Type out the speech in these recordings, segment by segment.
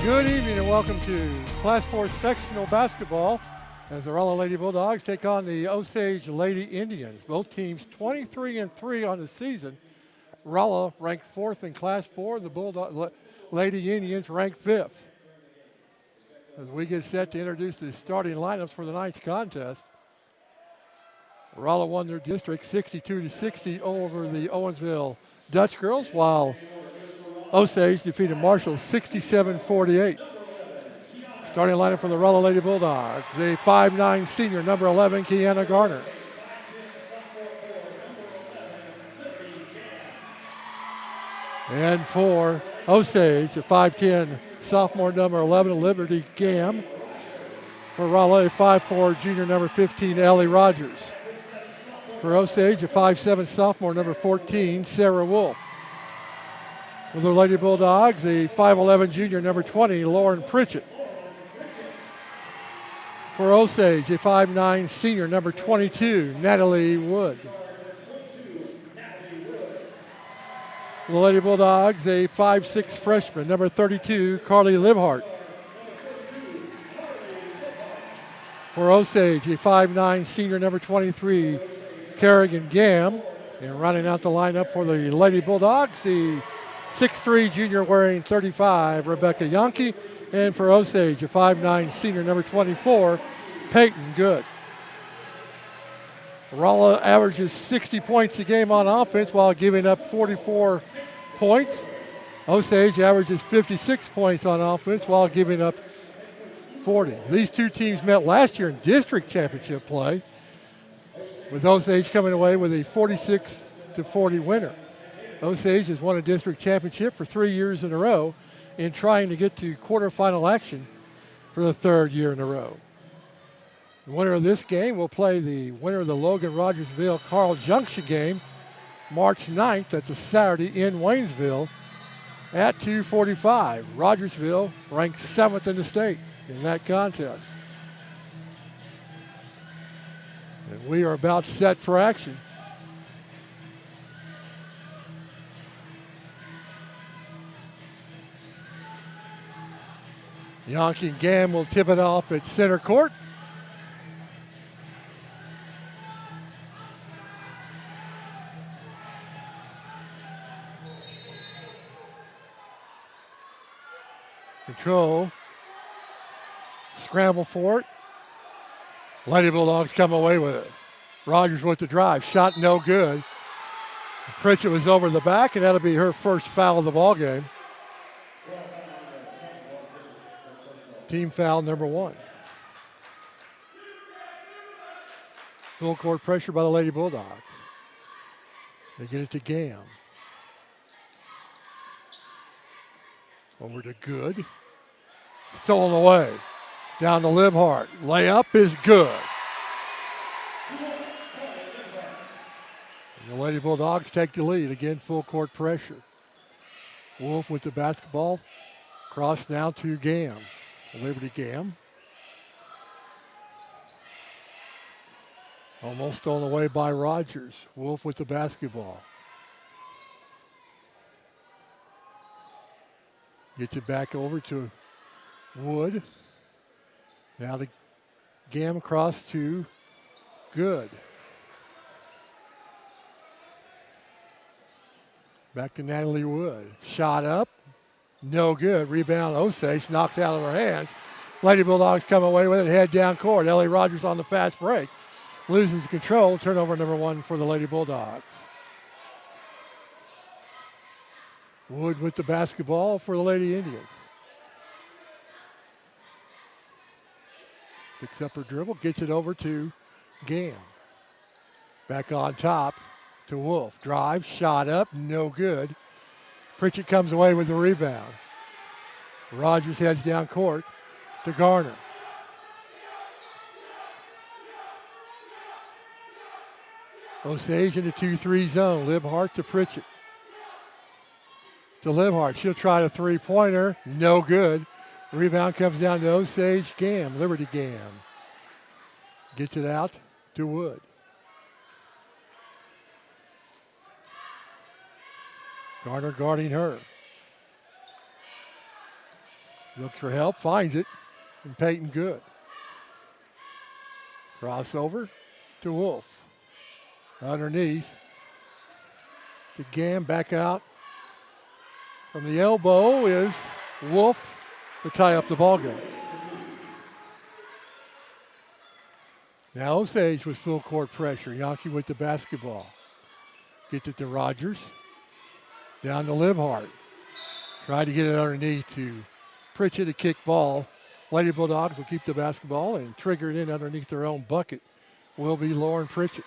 Good evening and welcome to Class 4 Sectional Basketball as the Rolla Lady Bulldogs take on the Osage Lady Indians. Both teams 23-3 on the season. Rolla ranked 4th in Class 4. The Lady Indians ranked 5th. As we get set to introduce the starting lineups for the night's contest, Rolla won their district 62-60 over the Owensville Dutch girls, while Osage defeated Marshall 67-48. Starting lineup for the Rolla Lady Bulldogs, the 5'9" senior, number 11, Kiana Garner. And for Osage, the 5'10" sophomore, number 11, Liberty Gam. For Rolla, a 5'4" junior, number 15, Ellie Rogers. For Osage, a 5'7" sophomore, number 14, Sarah Wolf. For the Lady Bulldogs, a 5'11" junior, number 20, Lauren Pritchett. For Osage, a 5'9" senior, number 22, Natalie Wood. For the Lady Bulldogs, a 5'6" freshman, number 32, Carly Libhart. For Osage, a 5'9" senior, number 23, Kerrigan Gam. And running out the lineup for the Lady Bulldogs, the 6'3" junior wearing 35, Rebecca Yonke. And for Osage, a 5'9" senior, number 24, Peyton Good. Rolla averages 60 points a game on offense while giving up 44 points. Osage averages 56 points on offense while giving up 40. These two teams met last year in district championship play, with Osage coming away with a 46-40 winner. Osage has won a district championship for 3 years in a row and trying to get to quarterfinal action for the 3rd year in a row. The winner of this game will play the winner of the Logan Rogersville Carl Junction game March 9th. That's a Saturday in Waynesville at 2:45. Rogersville ranked 7th in the state in that contest. And we are about set for action. Yonke and Gam will tip it off at center court. Control. Scramble for it. Lady Bulldogs come away with it. Rogers with the drive. Shot no good. Pritchett was over the back, and that'll be her first foul of the ball game. Team foul number 1. Full court pressure by the Lady Bulldogs. They get it to Gam. Over to Good. Stolen away. Down to Libhart. Layup is good. And the Lady Bulldogs take the lead. Again, full court pressure. Wolf with the basketball. Cross now to Gam. Liberty Gam. Almost stolen away by Rogers. Wolf with the basketball. Gets it back over to Wood. Now the Gam across to Good. Back to Natalie Wood. Shot up. No good. Rebound Osage, knocked out of her hands. Lady Bulldogs come away with it, head down court. Ellie Rogers on the fast break. Loses control. Turnover number 1 for the Lady Bulldogs. Wood with the basketball for the Lady Indians. Picks up her dribble, gets it over to Gam. Back on top to Wolf. Drive, shot up, no good. Pritchett comes away with the rebound. Rogers heads down court to Garner. Osage in the 2-3 zone. Libhart to Pritchett. To Libhart. She'll try a three-pointer. No good. Rebound comes down to Osage Gam. Liberty Gam. Gets it out to Wood. Garner guarding her. Looks for help, finds it, and Peyton good. Crossover to Wolf. Underneath to Gam, back out. From the elbow is Wolf to tie up the ball game. Now Osage with full court pressure. Yankee with the basketball. Gets it to Rogers. Down to Libhart. Tried to get it underneath to Pritchett, a kick ball. Lady Bulldogs will keep the basketball and trigger it in underneath their own bucket. Will be Lauren Pritchett.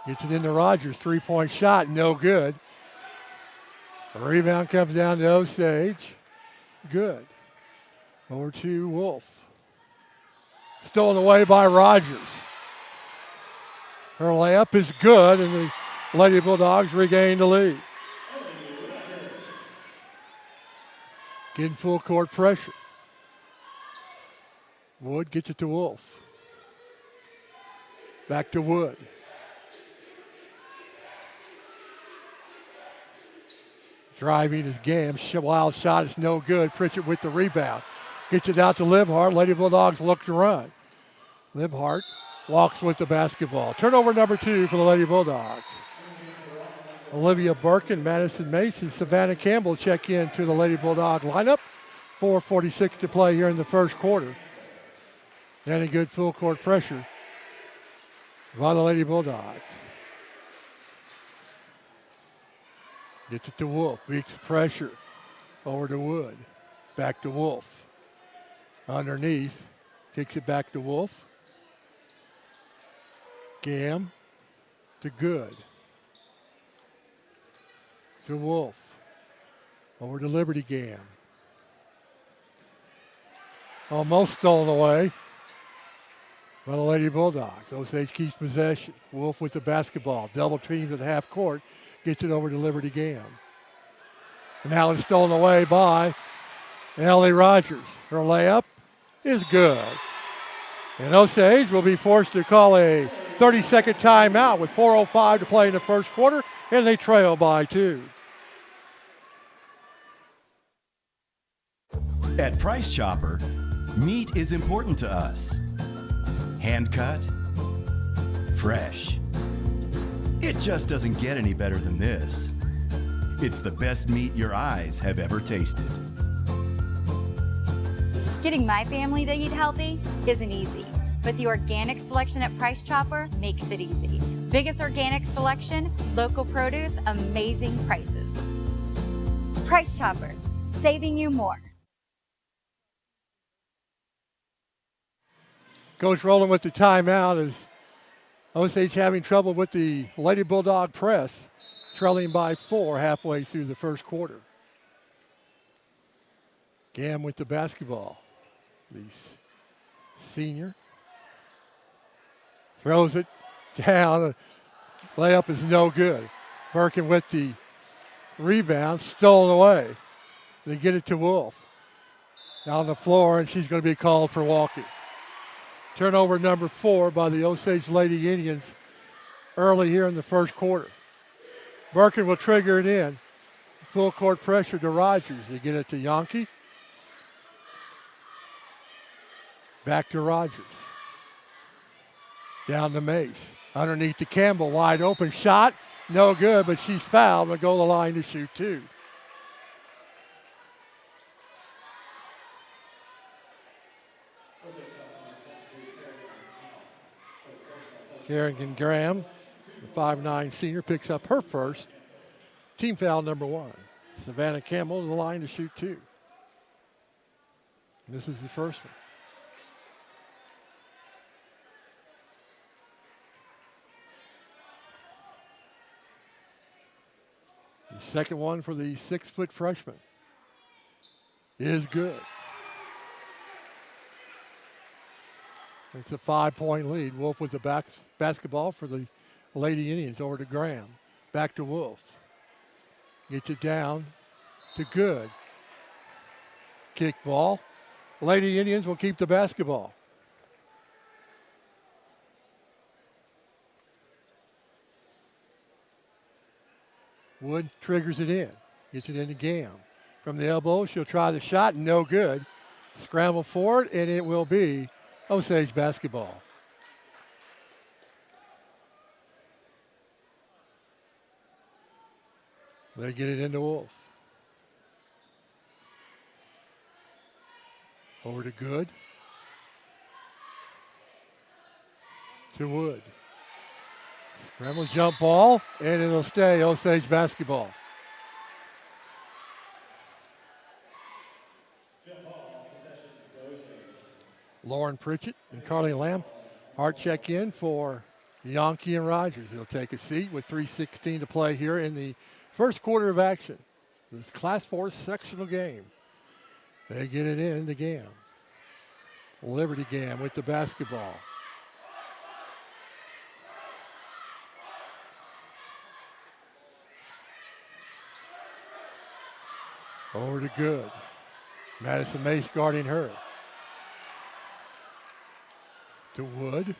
Gets it into Rogers. Three-point shot, no good. A rebound comes down to Osage. Good. Over to Wolf. Stolen away by Rogers. Her layup is good, and the Lady Bulldogs regain the lead. Getting full court pressure. Wood gets it to Wolf. Back to Wood. Driving is Gam. Wild shot is no good. Pritchett with the rebound. Gets it out to Libhart. Lady Bulldogs look to run. Libhart walks with the basketball. Turnover number 2 for the Lady Bulldogs. Olivia Birkin, Madison Mason, Savannah Campbell check in to the Lady Bulldog lineup. 4:46 to play here in the first quarter. And a good full court pressure by the Lady Bulldogs. Gets it to Wolf. Beats the pressure. Over to Wood. Back to Wolf. Underneath. Kicks it back to Wolf. Gam to Good. To Wolf. Over to Liberty Gam. Almost stolen away by the Lady Bulldogs. Osage keeps possession. Wolf with the basketball. Double teams at half court. Gets it over to Liberty Gam. And now it's stolen away by Ellie Rogers. Her layup is good. And Osage will be forced to call a 30-second timeout with 4:05 to play in the first quarter, and they trail by 2. At Price Chopper, meat is important to us. Hand cut, fresh. It just doesn't get any better than this. It's the best meat your eyes have ever tasted. Getting my family to eat healthy isn't easy, but the organic selection at Price Chopper makes it easy. Biggest organic selection, local produce, amazing prices. Price Chopper, saving you more. Coach Rowland with the timeout as Osage having trouble with the Lady Bulldog press, trailing by 4 halfway through the first quarter. Gam with the basketball. The senior throws it down. Layup is no good. Birkin with the rebound, stolen away. They get it to Wolf. Down the floor, and she's going to be called for walking. Turnover number 4 by the Osage Lady Indians early here in the first quarter. Birkin will trigger it in. Full court pressure to Rogers. They get it to Yankee. Back to Rogers. Down to Mace. Underneath to Campbell. Wide open shot. No good, but she's fouled. Will go to the line to shoot 2. Kerrigan Graham, the 5'9" senior, picks up her first. Team foul number 1. Savannah Campbell to the line to shoot 2. And this is the first one. The second one for the 6-foot freshman is good. It's a 5-point lead. Wolf with the basketball for the Lady Indians. Over to Graham. Back to Wolf. Gets it down to Good. Kick ball. Lady Indians will keep the basketball. Wood triggers it in. Gets it into Gam. From the elbow, she'll try the shot. No good. Scramble forward, and it will be Osage basketball. They get it into Wolf. Over to Good. To Wood. Scramble jump ball, and it'll stay Osage basketball. Lauren Pritchett and Carly Lamb. Hard check in for Yonke and Rogers. He'll take a seat with 3:16 to play here in the first quarter of action. This Class 4 sectional game. They get it in to Gam. Liberty Gam with the basketball. Over to Good. Madison Mace guarding her. To Wood.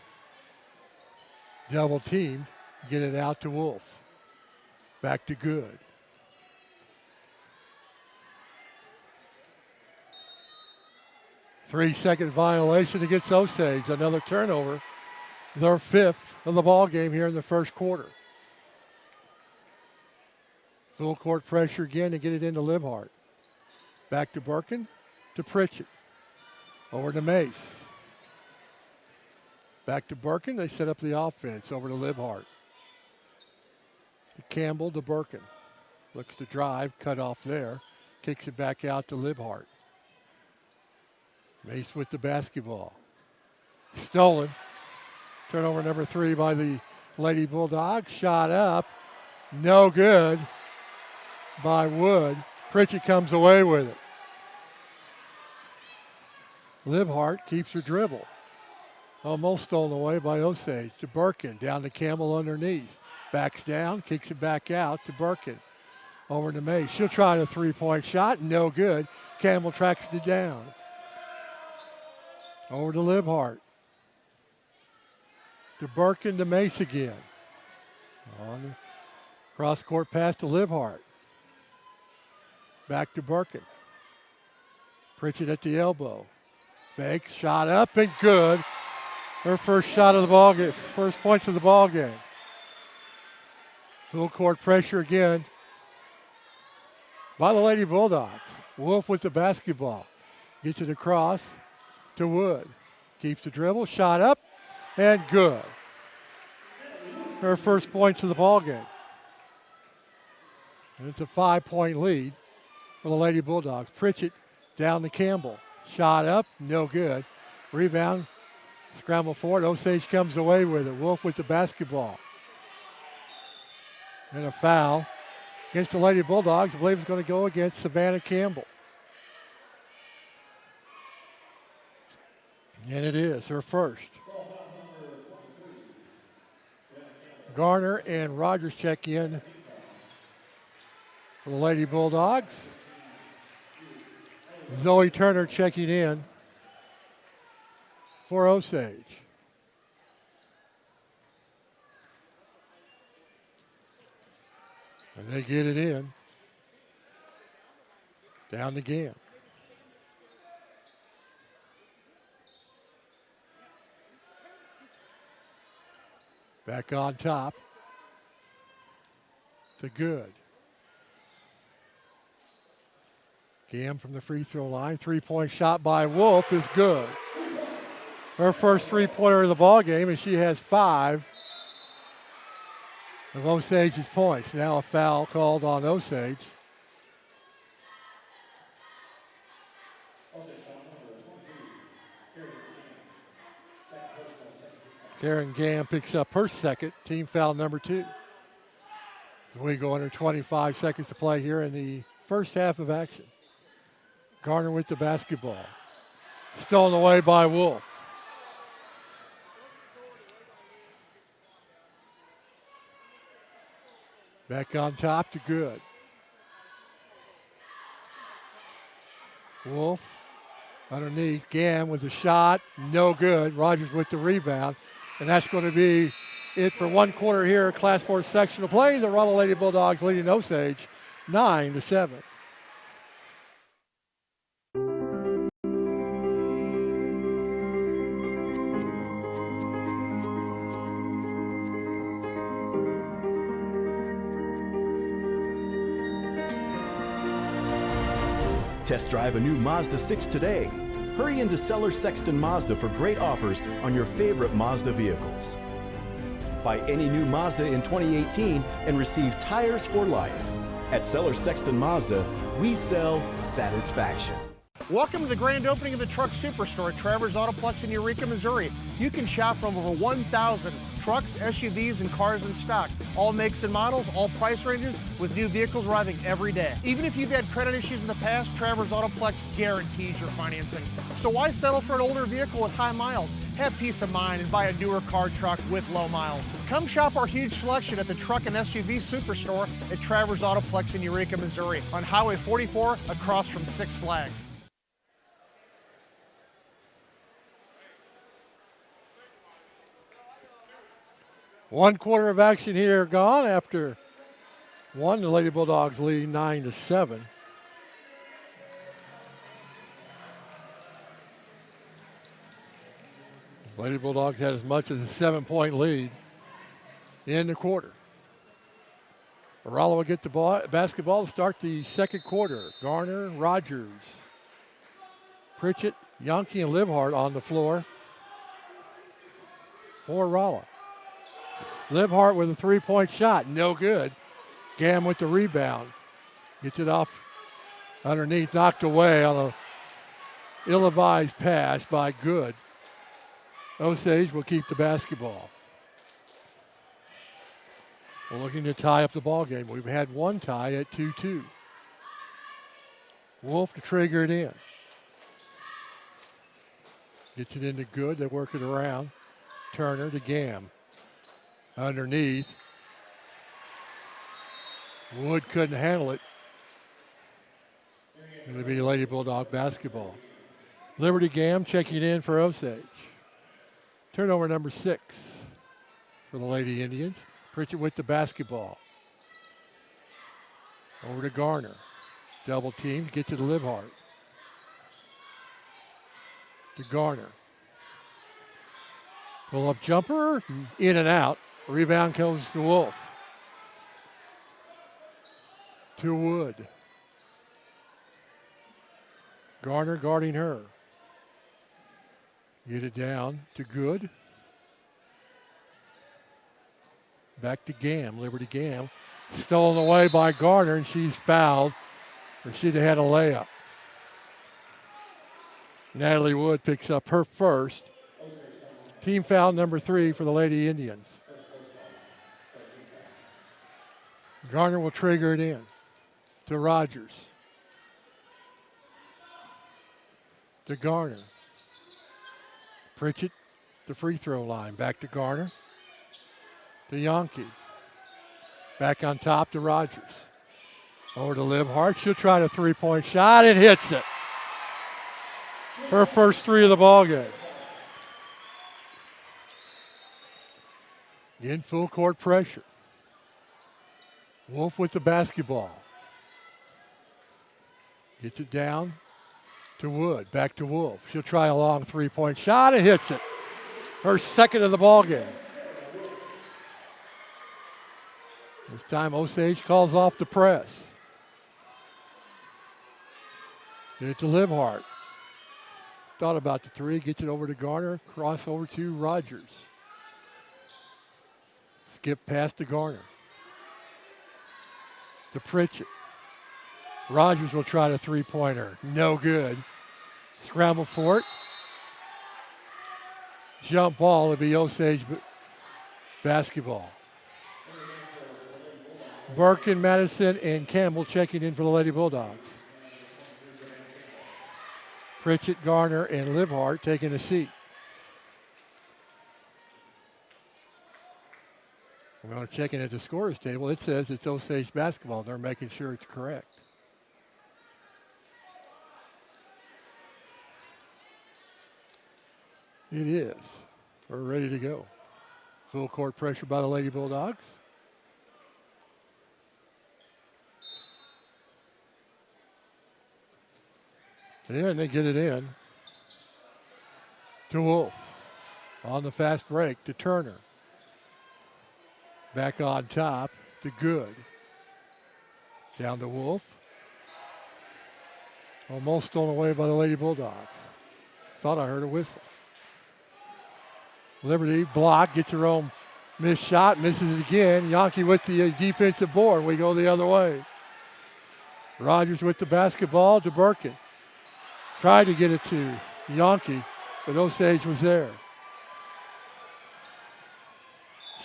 Double teamed. Get it out to Wolf. Back to Good. Three-second violation against Osage. Another turnover. Their fifth of the ball game here in the first quarter. Full court pressure again to get it into Libhart. Back to Birkin. To Pritchett. Over to Mace. Back to Birkin. They set up the offense. Over to Libhart. To Campbell to Birkin. Looks to drive. Cut off there. Kicks it back out to Libhart. Mace with the basketball. Stolen. Turnover number 3 by the Lady Bulldogs. Shot up. No good by Wood. Pritchett comes away with it. Libhart keeps her dribble. Almost stolen away by Osage. To Birkin. Down to Campbell underneath. Backs down. Kicks it back out to Birkin. Over to Mace. She'll try the three-point shot. No good. Campbell tracks it down. Over to Libhart. To Birkin to Mace again. On the cross-court pass to Libhart. Back to Birkin. Pritchett at the elbow. Fakes, shot up and good. Her first shot of the ball game, first points of the ball game. Full court pressure again by the Lady Bulldogs. Wolf with the basketball. Gets it across to Wood. Keeps the dribble, shot up and good. Her first points of the ball game. And it's a 5-point lead for the Lady Bulldogs. Pritchett down to Campbell. Shot up, no good. Rebound, scramble forward. Osage comes away with it. Wolf with the basketball. And a foul against the Lady Bulldogs. I believe it's going to go against Savannah Campbell. And it is her first. Garner and Rogers check in for the Lady Bulldogs. Zoe Turner checking in for Osage. And they get it in. Down the Gam. Back on top. To Good. Gam from the free throw line. Three-point shot by Wolf is good. Her first three-pointer of the ball game, and she has 5 of Osage's points. Now a foul called on Osage. Karen Gam picks up her second, team foul number 2. We go under 25 seconds to play here in the first half of action. Garner with the basketball. Stolen away by Wolf. Back on top to Good. Wolf underneath. Gam with a shot. No good. Rogers with the rebound. And that's going to be it for one quarter here, Class 4 sectional play. The Rolla Lady Bulldogs leading Osage 9-7. Test drive a new Mazda 6 today. Hurry into Seller Sexton Mazda for great offers on your favorite Mazda vehicles. Buy any new Mazda in 2018 and receive tires for life. At Seller Sexton Mazda, we sell satisfaction. Welcome to the grand opening of the Truck Superstore at Travers Autoplex in Eureka, Missouri. You can shop from over 1,000 trucks, SUVs, and cars in stock. All makes and models, all price ranges, with new vehicles arriving every day. Even if you've had credit issues in the past, Travers Autoplex guarantees your financing. So why settle for an older vehicle with high miles? Have peace of mind and buy a newer car truck with low miles. Come shop our huge selection at the Truck and SUV Superstore at Travers Autoplex in Eureka, Missouri, on Highway 44 across from Six Flags. One quarter of action here gone after one. The Lady Bulldogs lead 9-7. Lady Bulldogs had as much as a 7-point lead in the quarter. Rolla will get the basketball to start the second quarter. Garner, Rogers, Pritchett, Yonke, and Libhart on the floor for Rolla. Libhart with a three-point shot, no good. Gam with the rebound. Gets it off underneath, knocked away on a ill-advised pass by Good. Osage will keep the basketball. We're looking to tie up the ball game. We've had one tie at 2-2. Wolf to trigger it in. Gets it into Good. They work it around. Turner to Gam. Underneath. Wood couldn't handle it. Going to be Lady Bulldog basketball. Liberty Gam checking in for Osage. Turnover number 6 for the Lady Indians. Pritchett with the basketball. Over to Garner. Double team, gets it to Libhart. To Garner. Pull up jumper, in and out. Rebound goes to Wolf. To Wood. Garner guarding her. Get it down to Good. Back to Gam, Liberty Gam. Stolen away by Garner, and she's fouled, or she'd have had a layup. Natalie Wood picks up her first. Team foul number 3 for the Lady Indians. Garner will trigger it in to Rogers. To Garner. Pritchett, the free throw line. Back to Garner. To Yonke. Back on top to Rogers. Over to Libhart. She'll try the three-point shot and hits it. Her first 3 of the ball game. In full court pressure. Wolf with the basketball. Gets it down to Wood. Back to Wolf. She'll try a long three-point shot and hits it. Her second of the ball game. This time Osage calls off the press. Get it to Libhart. Thought about the three. Gets it over to Garner. Cross over to Rogers. Skip past to Garner. To Pritchett. Rogers will try the three-pointer. No good. Scramble for it. Jump ball will be Osage basketball. Birkin, Madison, and Campbell checking in for the Lady Bulldogs. Pritchett, Garner, and Libhart taking a seat. We're going to check in at the scorer's table. It says it's Osage basketball. They're making sure it's correct. It is. We're ready to go. Full court pressure by the Lady Bulldogs. And they get it in to Wolf. On the fast break to Turner. Back on top to Good. Down to Wolf. Almost stolen away by the Lady Bulldogs. Thought I heard a whistle. Liberty block, gets her own missed shot, misses it again. Yankee with the defensive board. We go the other way. Rogers with the basketball to Birkin. Tried to get it to Yankee, but Osage was there.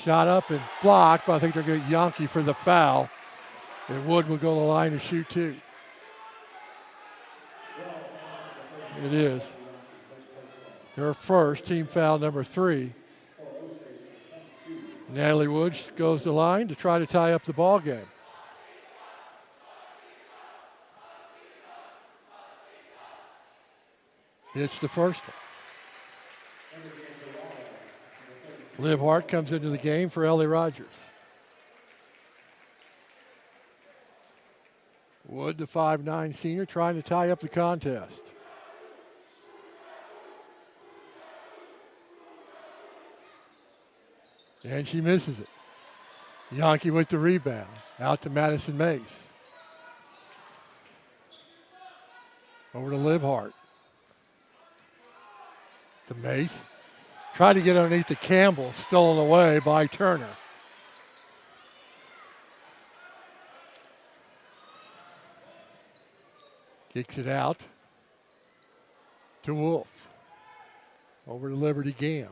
Shot up and blocked, but I think they're going to get Yankee for the foul. And Wood will go to the line to shoot two. It is her first, team foul number 3. Natalie Woods goes to the line to try to tie up the ball game. It's the first one. Liv Hart comes into the game for Ellie Rogers. Wood, the 5'9" senior, trying to tie up the contest. And she misses it. Yankee with the rebound. Out to Madison Mace. Over to Liv Hart. To Mace. Tried to get underneath the Campbell. Stolen away by Turner. Kicks it out to Wolf. Over to Liberty Gam.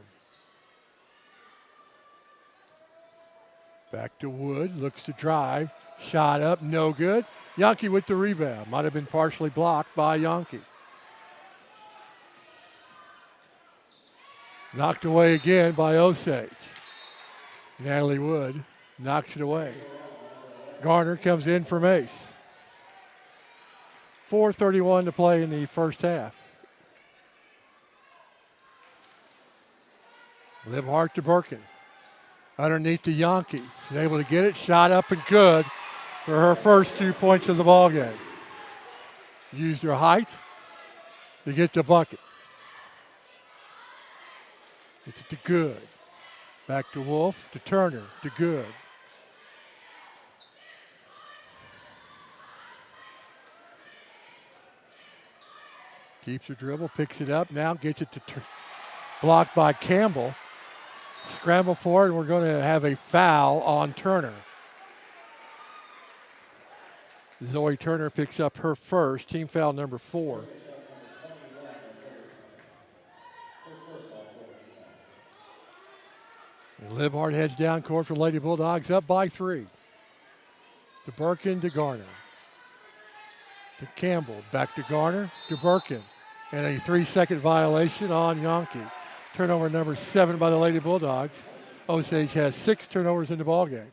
Back to Wood, looks to drive. Shot up, no good. Yankee with the rebound. Might have been partially blocked by Yankee. Knocked away again by Osage. Natalie Wood knocks it away. Garner comes in for Mace. 4:31 to play in the first half. Liv Hart to Birkin. Underneath to Yankee. She's able to get it. Shot up and good for her first 2 points of the ball game. Used her height to get the bucket. It's to Good. Back to Wolf, to Turner, to Good. Keeps her dribble, picks it up, now gets it to blocked by Campbell. Scramble for it, and we're going to have a foul on Turner. Zoe Turner picks up her first, team foul number 4. And Liv Hart heads down court for Lady Bulldogs, up by 3. To Birkin, to Garner. To Campbell, back to Garner, to Birkin. And a 3-second violation on Yankee. Turnover number 7 by the Lady Bulldogs. Osage has 6 turnovers in the ballgame.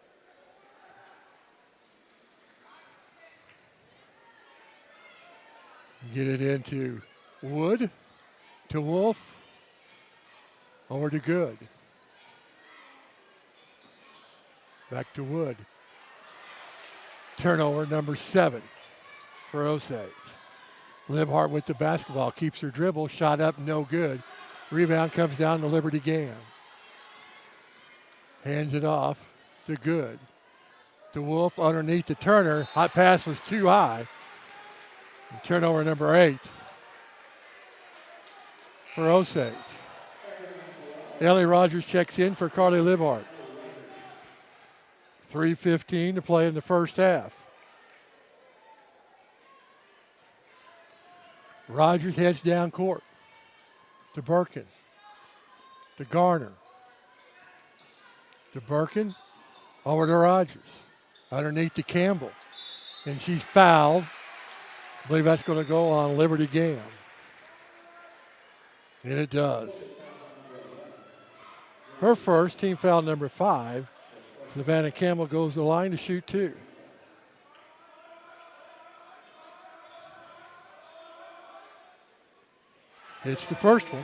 Get it into Wood, to Wolf, over to Good. Back to Wood. Turnover number 7 for Osage. Liv Hart with the basketball, keeps her dribble, shot up, no good. Rebound comes down to Liberty Gam. Hands it off to Good. To Wolf underneath to Turner. Hot pass was too high. And turnover number 8 for Osage. Ellie Rogers checks in for Carly Liv Hart. 3:15 to play in the first half. Rogers heads down court to Birkin, to Garner, to Birkin, over to Rogers, underneath to Campbell, and she's fouled. I believe that's going to go on Liberty Gam. And it does. Her first, team foul number 5. Savannah Campbell goes to the line to shoot 2. It's the first one.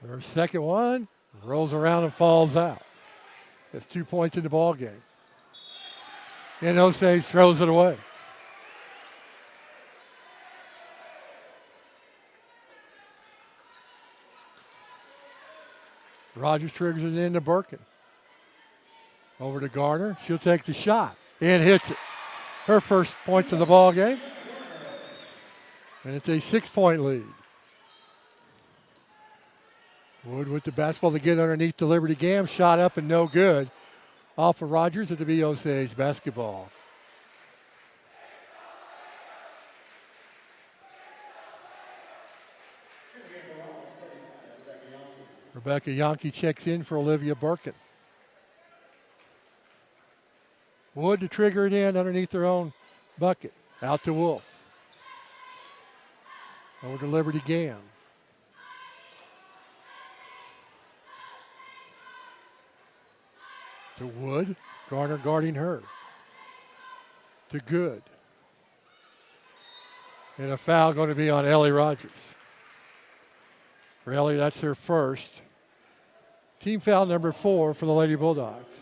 Her second one rolls around and falls out. That's 2 points in the ball game. And Osage throws it away. Rogers triggers it into Birkin. Over to Garner. She'll take the shot and hits it. Her first points of the ball game. And it's a 6-point lead. Wood with the basketball to get underneath the Liberty Gam. Shot up and no good. Off of Rogers. It'll be Osage basketball. Rebecca Yonke checks in for Olivia Birkin. Wood to trigger it in underneath their own bucket. Out to Wolf. Over to Liberty Gam. To Wood. Garner guarding her. To Good. And a foul going to be on Ellie Rogers. For Ellie, that's her first. Team foul number 4 for the Lady Bulldogs.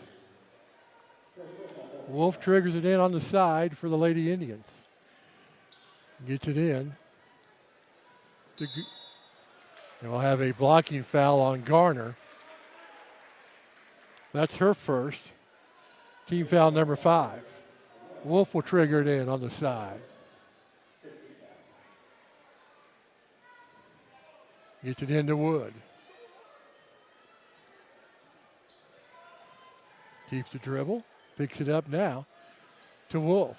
Wolf triggers it in on the side for the Lady Indians. Gets it in. And we'll have a blocking foul on Garner. That's her first. Team foul number 5. Wolf will trigger it in on the side. Gets it into Wood. Keeps the dribble. Picks it up now to Wolf.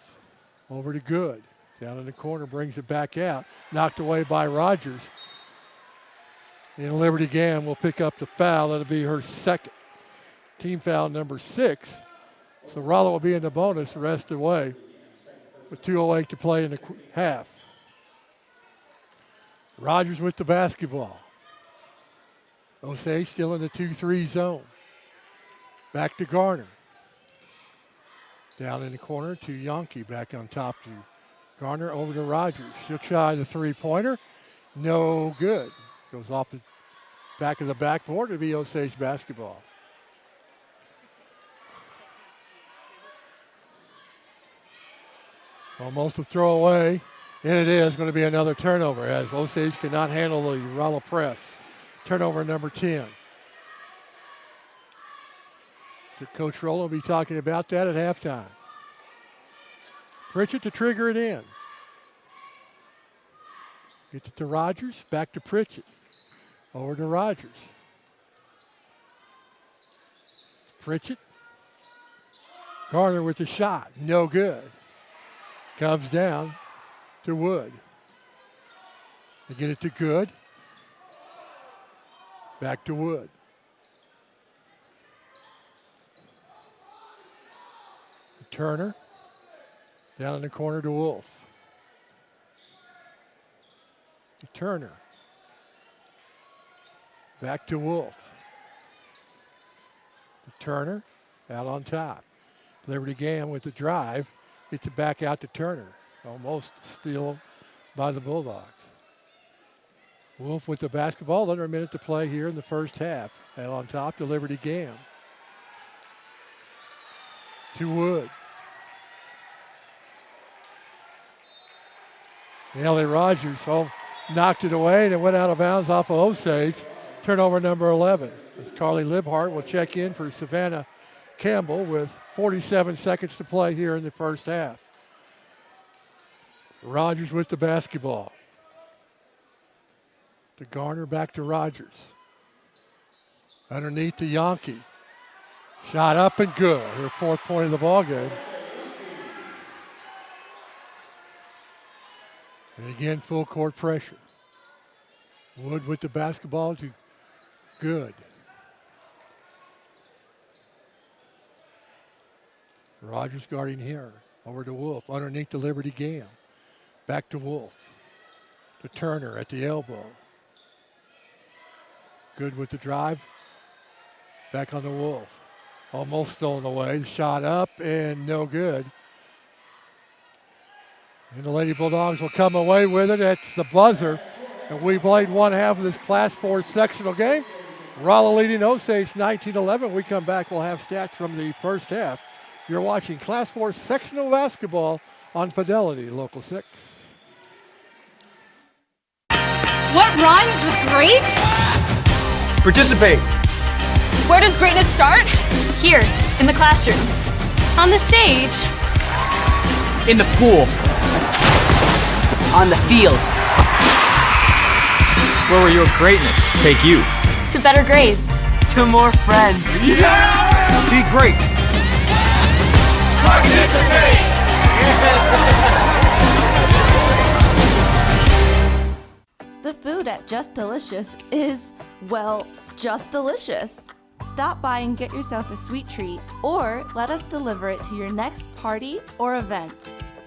Over to Good. Down in the corner, brings it back out. Knocked away by Rogers. And Liberty Gam will pick up the foul. That'll be her second. Team foul number 6. So Rolla will be in the bonus the rest of the way with 2:08 to play in the half. Rogers with the basketball. Osage still in the 2-3 zone. Back to Garner. Down in the corner to Yonke. Back on top to Garner. Over to Rogers. She'll try the three-pointer. No good. Goes off the back of the backboard. It'll be Osage basketball. Almost a throwaway. And it is going to be another turnover as Osage cannot handle the Rolla press. Turnover number 10. Coach Rolla will be talking about that at halftime. Pritchett to trigger it in. Gets it to Rogers. Back to Pritchett. Over to Rogers. Pritchett. Garner with the shot. No good. Comes down to Wood. They get it to Good. Back to Wood. Turner. Down in the corner to Wolf. Turner. Back to Wolf. Turner out on top. Liberty Gam with the drive. Gets it back out to Turner. Almost steal by the Bulldogs. Wolf with the basketball. Under a minute to play here in the first half. Out on top to Liberty Gam. To Wood. Ellie Rogers knocked it away and it went out of bounds off of Osage. Turnover number 11. As Carly Libhart will check in for Savannah Campbell with 47 seconds to play here in the first half. Rogers with the basketball. To Garner, back to Rogers. Underneath to Yonke. Shot up and good. Her 4th point of the ball game. And again, full court pressure. Wood with the basketball to Good. Rogers guarding here. Over to Wolf. Underneath the Liberty Gam. Back to Wolf. To Turner at the elbow. Good with the drive. Back on the Wolf. Almost stolen away. Shot up and no good. And the Lady Bulldogs will come away with it. That's the buzzer. And we played one half of this Class 4 sectional game. Rolla leading Osage 19-11. We come back, we'll have stats from the first half. You're watching Class 4 sectional basketball on Fidelity, Local 6. What rhymes with great? Participate. Where does greatness start? Here, in the classroom. On the stage. In the pool. On the field. Where will your greatness take you? To better grades. To more friends. Yeah! Be great. Participate! The food at Just Delicious is, well, just delicious. Stop by and get yourself a sweet treat, or let us deliver it to your next party or event.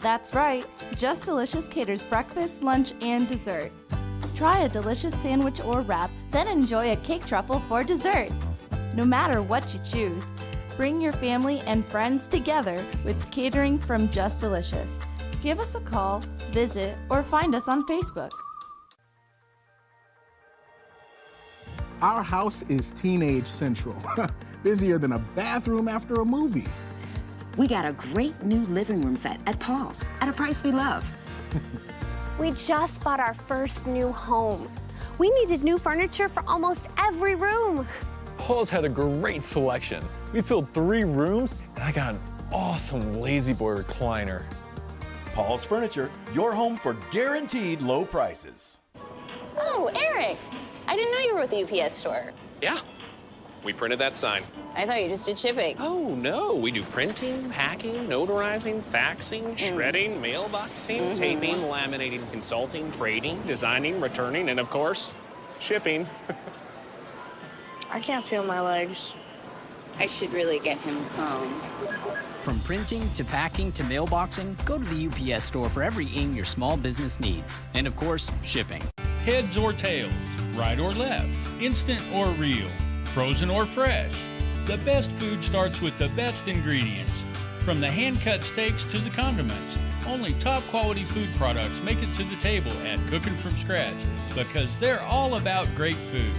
That's right, Just Delicious caters breakfast, lunch, and dessert. Try a delicious sandwich or wrap, then enjoy a cake truffle for dessert. No matter what you choose, bring your family and friends together with catering from Just Delicious. Give us a call, visit, or find us on Facebook. Our house is teenage central, busier than a bathroom after a movie. We got a great new living room set at Paul's at a price we love. We just bought our first new home. We needed new furniture for almost every room. Paul's had a great selection. We filled 3 rooms, and I got an awesome Lazy Boy recliner. Paul's Furniture, your home for guaranteed low prices. Oh, Eric, I didn't know you were with the UPS store. Yeah, we printed that sign. I thought you just did shipping. Oh, no, we do printing, packing, notarizing, faxing, shredding, mailboxing, taping, laminating, consulting, trading, designing, returning, and of course, shipping. I can't feel my legs. I should really get him home. From printing to packing to mailboxing, go to the UPS store for everything your small business needs. And of course, shipping. Heads or tails, right or left, instant or real, frozen or fresh. The best food starts with the best ingredients. From the hand-cut steaks to the condiments, only top quality food products make it to the table at Cooking From Scratch because they're all about great food.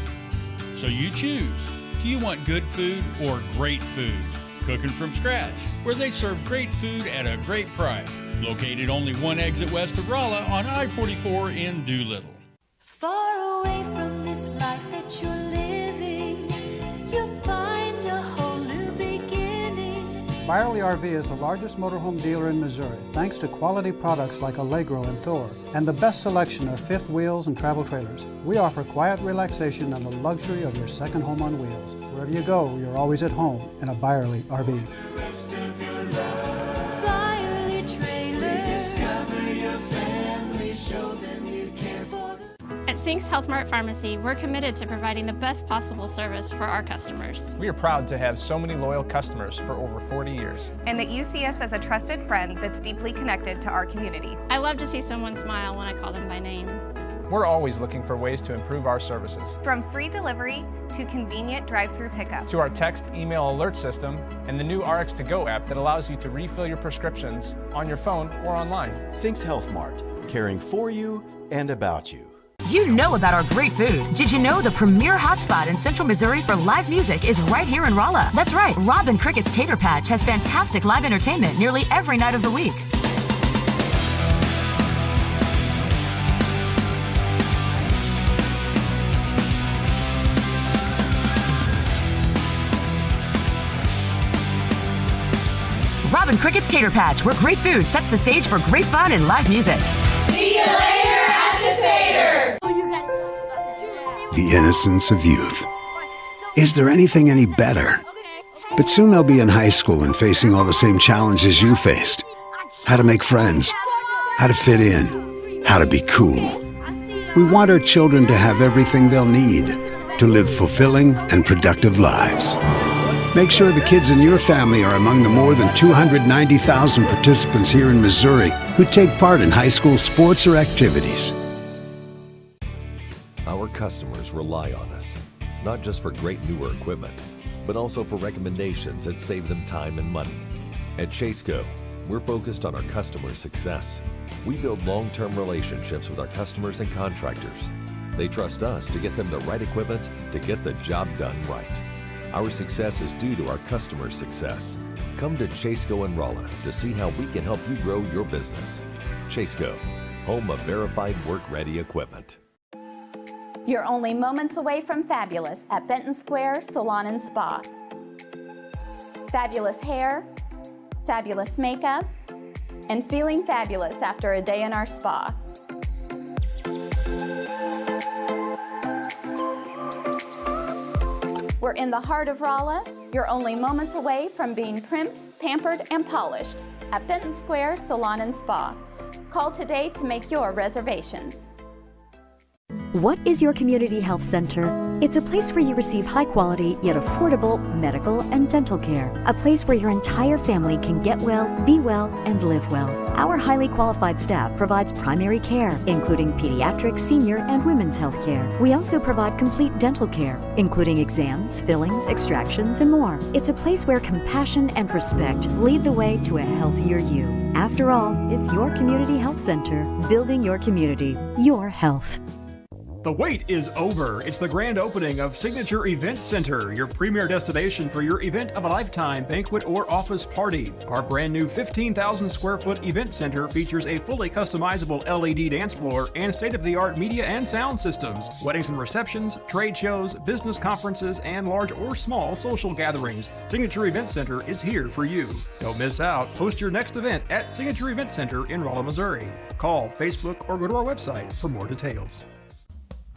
So you choose. Do you want good food or great food? Cooking From Scratch, where they serve great food at a great price. Located only 1 exit west of Rolla on I-44 in Doolittle. Far away from this life that you're living, you'll find a whole new beginning. Byerly RV is the largest motorhome dealer in Missouri, thanks to quality products like Allegro and Thor, and the best selection of fifth wheels and travel trailers. We offer quiet relaxation and the luxury of your second home on wheels. Wherever you go, you're always at home in a Byerly RV. Byerly Trailers. Discover your family, show them you care for them. At Sinks Health Mart Pharmacy, we're committed to providing the best possible service for our customers. We are proud to have so many loyal customers for over 40 years. And that you see us as a trusted friend that's deeply connected to our community. I love to see someone smile when I call them by name. We're always looking for ways to improve our services. From free delivery to convenient drive-through pickup. To our text email alert system and the new RX2Go app that allows you to refill your prescriptions on your phone or online. Sinks Health Mart, caring for you and about you. You know about our great food. Did you know the premier hotspot in Central Missouri for live music is right here in Rolla? That's right, Robin Crickett's Tater Patch has fantastic live entertainment nearly every night of the week. Robin Crickett's Tater Patch, where great food sets the stage for great fun and live music. See you later at the Tater! The innocence of youth. Is there anything any better? But soon they'll be in high school and facing all the same challenges you faced. How to make friends, how to fit in, how to be cool. We want our children to have everything they'll need to live fulfilling and productive lives. Make sure the kids in your family are among the more than 290,000 participants here in Missouri who take part in high school sports or activities. Our customers rely on us, not just for great newer equipment, but also for recommendations that save them time and money. At Chaseco, we're focused on our customers' success. We build long-term relationships with our customers and contractors, They trust us to get them the right equipment to get the job done right. Our success is due to our customers' success. Come to Chaseco and Rolla to see how we can help you grow your business. Chaseco, home of verified work-ready equipment. You're only moments away from fabulous at Benton Square Salon and Spa. Fabulous hair, fabulous makeup, and feeling fabulous after a day in our spa. We're in the heart of Rolla. You're only moments away from being primped, pampered, and polished at Benton Square Salon and Spa. Call today to make your reservations. What is your community health center? It's a place where you receive high quality yet affordable medical and dental care. A place where your entire family can get well, be well, and live well. Our highly qualified staff provides primary care, including pediatric, senior, and women's health care. We also provide complete dental care, including exams, fillings, extractions, and more. It's a place where compassion and respect lead the way to a healthier you. After all, it's your community health center, building your community, your health. The wait is over. It's the grand opening of Signature Event Center, your premier destination for your event of a lifetime banquet or office party. Our brand new 15,000 square foot event center features a fully customizable LED dance floor and state-of-the-art media and sound systems. Weddings and receptions, trade shows, business conferences, and large or small social gatherings. Signature Event Center is here for you. Don't miss out. Host your next event at Signature Event Center in Rolla, Missouri. Call, Facebook, or go to our website for more details.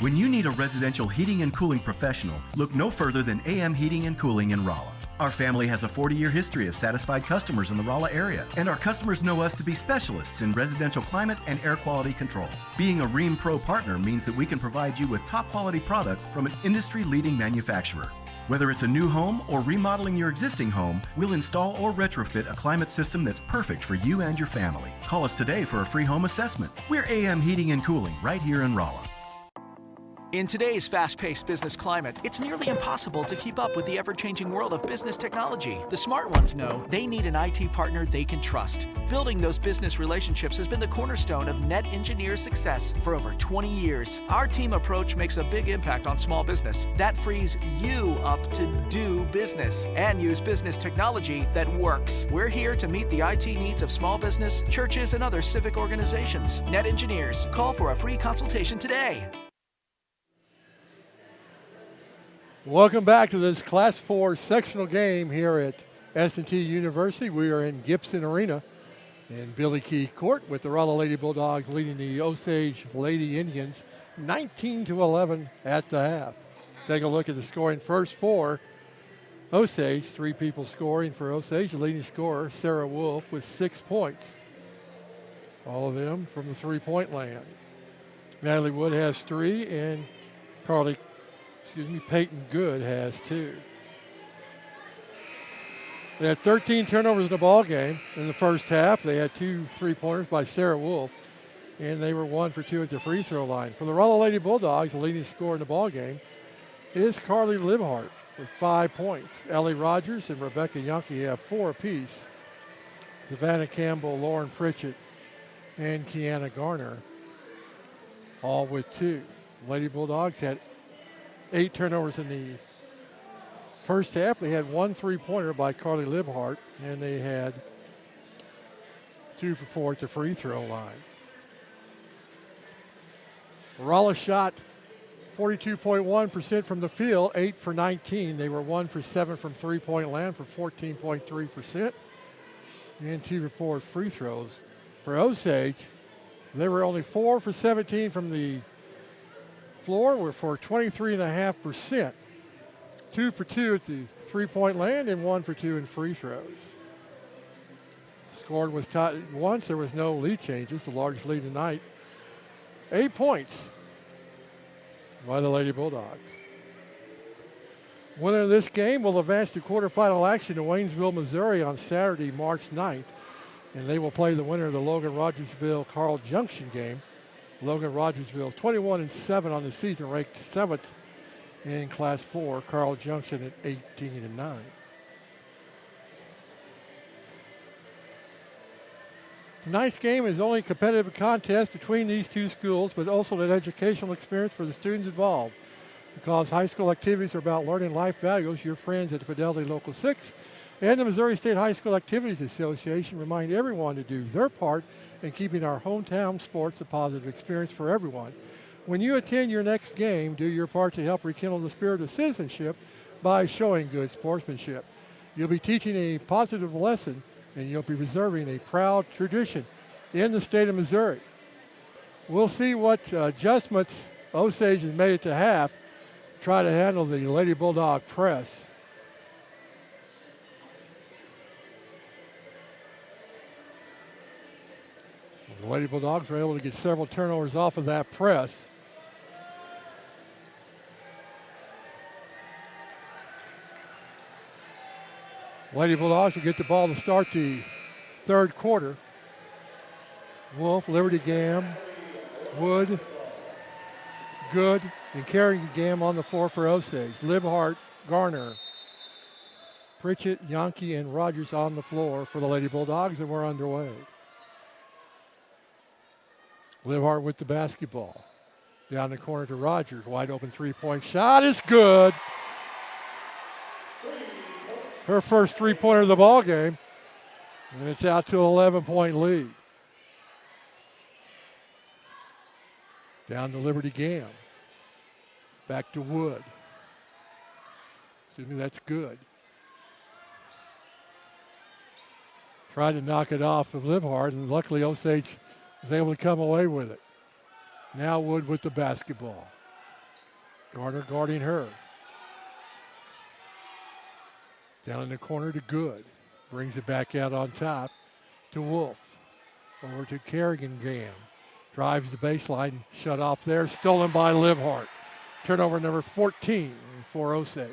When you need a residential heating and cooling professional, look no further than AM Heating and Cooling in Rolla. Our family has a 40-year history of satisfied customers in the Rolla area, and our customers know us to be specialists in residential climate and air quality control. Being a Rheem Pro partner means that we can provide you with top-quality products from an industry-leading manufacturer. Whether it's a new home or remodeling your existing home, we'll install or retrofit a climate system that's perfect for you and your family. Call us today for a free home assessment. We're AM Heating and Cooling right here in Rolla. In today's fast-paced business climate, it's nearly impossible to keep up with the ever-changing world of business technology. The smart ones know they need an IT partner they can trust. Building those business relationships has been the cornerstone of Net Engineer's success for over 20 years. Our team approach makes a big impact on small business. That frees you up to do business and use business technology that works. We're here to meet the IT needs of small business, churches, and other civic organizations. Net Engineers. Call for a free consultation today. Welcome back to this Class 4 sectional game here at S&T University. We are in Gibson Arena in Billy Key Court with the Rolla Lady Bulldogs leading the Osage Lady Indians 19-11 at the half. Take a look at the scoring first for Osage. 3 people scoring for Osage. The leading scorer, Sarah Wolf, with 6 points. All of them from the three-point land. Natalie Wood has 3 and Peyton Good has 2. They had 13 turnovers in the ball game in the first half. They had 2 3-pointers by Sarah Wolf, and they were 1 for 2 at the free throw line. For the Rolla Lady Bulldogs, the leading scorer in the ball game is Carly Libhart with 5 points. Ellie Rogers and Rebecca Yonke have 4 apiece. Savannah Campbell, Lauren Pritchett, and Kiana Garner all with 2. Lady Bulldogs had 8 turnovers in the first half. They had 1 3-pointer by Carly Libhart, and they had 2 for 4 at the free throw line. Rolla shot 42.1% from the field, 8 for 19. They were 1 for 7 from three-point land for 14.3%, and 2 for 4 free throws. For Osage, they were only 4 for 17 from the floor, were for 23.5%. 2 for 2 at the three-point land and 1 for 2 in free throws. Scored was tied once. There was no lead changes. The largest lead tonight. 8 points by the Lady Bulldogs. Winner of this game will advance to quarterfinal action in Waynesville, Missouri on Saturday, March 9th. And they will play the winner of the Logan-Rogersville-Carl Junction game. Logan-Rogersville 21-7 on the season, ranked 7th in Class 4. Carl Junction at 18-9. Tonight's game is only a competitive contest between these two schools, but also an educational experience for the students involved. Because high school activities are about learning life values, your friends at the Fidelity Local 6 and the Missouri State High School Activities Association remind everyone to do their part in keeping our hometown sports a positive experience for everyone. When you attend your next game, do your part to help rekindle the spirit of citizenship by showing good sportsmanship. You'll be teaching a positive lesson, and you'll be preserving a proud tradition in the state of Missouri. We'll see what adjustments Osage has made it to half, try to handle the Lady Bulldog press. The Lady Bulldogs were able to get several turnovers off of that press. Lady Bulldogs will get the ball to start the third quarter. Wolf, Liberty Gam, Wood, Good, and Carrigan on the floor for Osage. Libhart, Garner, Pritchett, Yankee, and Rogers on the floor for the Lady Bulldogs, and we're underway. Libhart with the basketball. Down the corner to Rogers. Wide open three-point shot is good. Her first three-pointer of the ball game, and it's out to an 11-point lead. Down to Liberty Gam. Back to Wood. Excuse me, that's good. Tried to knock it off of Libhart, and luckily Osage was able to come away with it. Now Wood with the basketball. Garner guarding her. Down in the corner to Good. Brings it back out on top to Wolf. Over to Carrigan Gam. Drives the baseline, shut off there, stolen by Libhart. Turnover number 14 for Osage.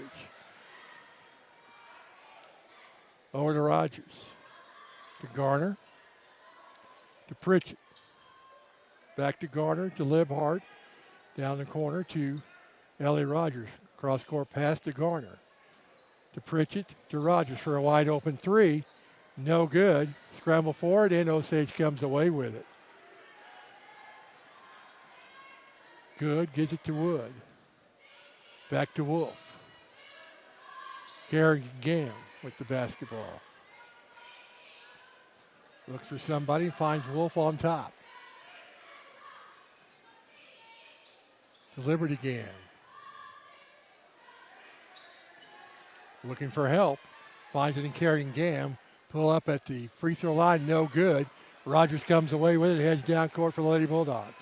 Over to Rogers. To Garner. To Pritchett. Back to Garner, to Libhart. Down the corner to Ellie Rogers. Cross-court pass to Garner. To Pritchett, to Rogers for a wide open three. No good. Scramble forward, and Osage comes away with it. Good, gives it to Wood. Back to Wolf. Carrigan Gam with the basketball. Looks for somebody, finds Wolf on top. To Liberty Gam. Looking for help. Finds it in Carrigan Gam. Pull up at the free throw line, no good. Rogers comes away with it, heads down court for the Lady Bulldogs.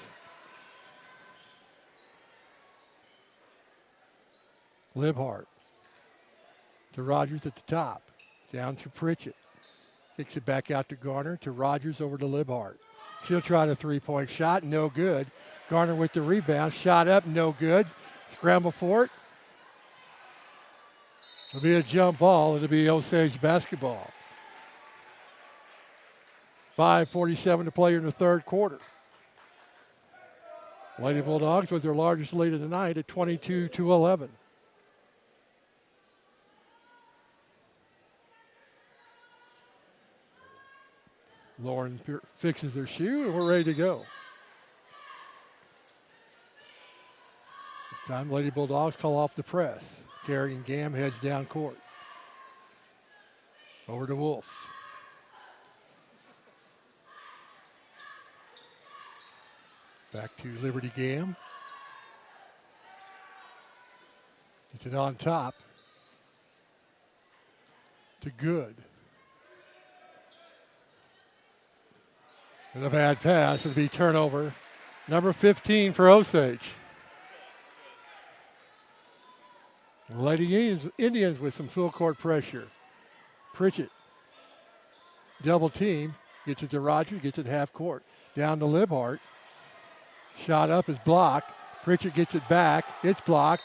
Libhart. To Rogers at the top. Down to Pritchett. Kicks it back out to Garner, to Rogers, over to Libhart. She'll try the three-point shot, no good. Garner with the rebound, shot up, no good. Scramble for it. It'll be a jump ball. It'll be Osage basketball. 5:47 to play in the third quarter. Lady Bulldogs with their largest lead of the night at 22-11. Lauren fixes their shoe, and we're ready to go. This time, Lady Bulldogs call off the press. Carrigan Gam heads down court. Over to Wolf. Back to Liberty Gam. Gets it on top. To Good. And a bad pass. It'll be turnover. Number 15 for Osage. Lady Indians with some full court pressure. Pritchett. Double team. Gets it to Rogers. Gets it half court. Down to Libhart. Shot up is blocked. Pritchett gets it back. It's blocked.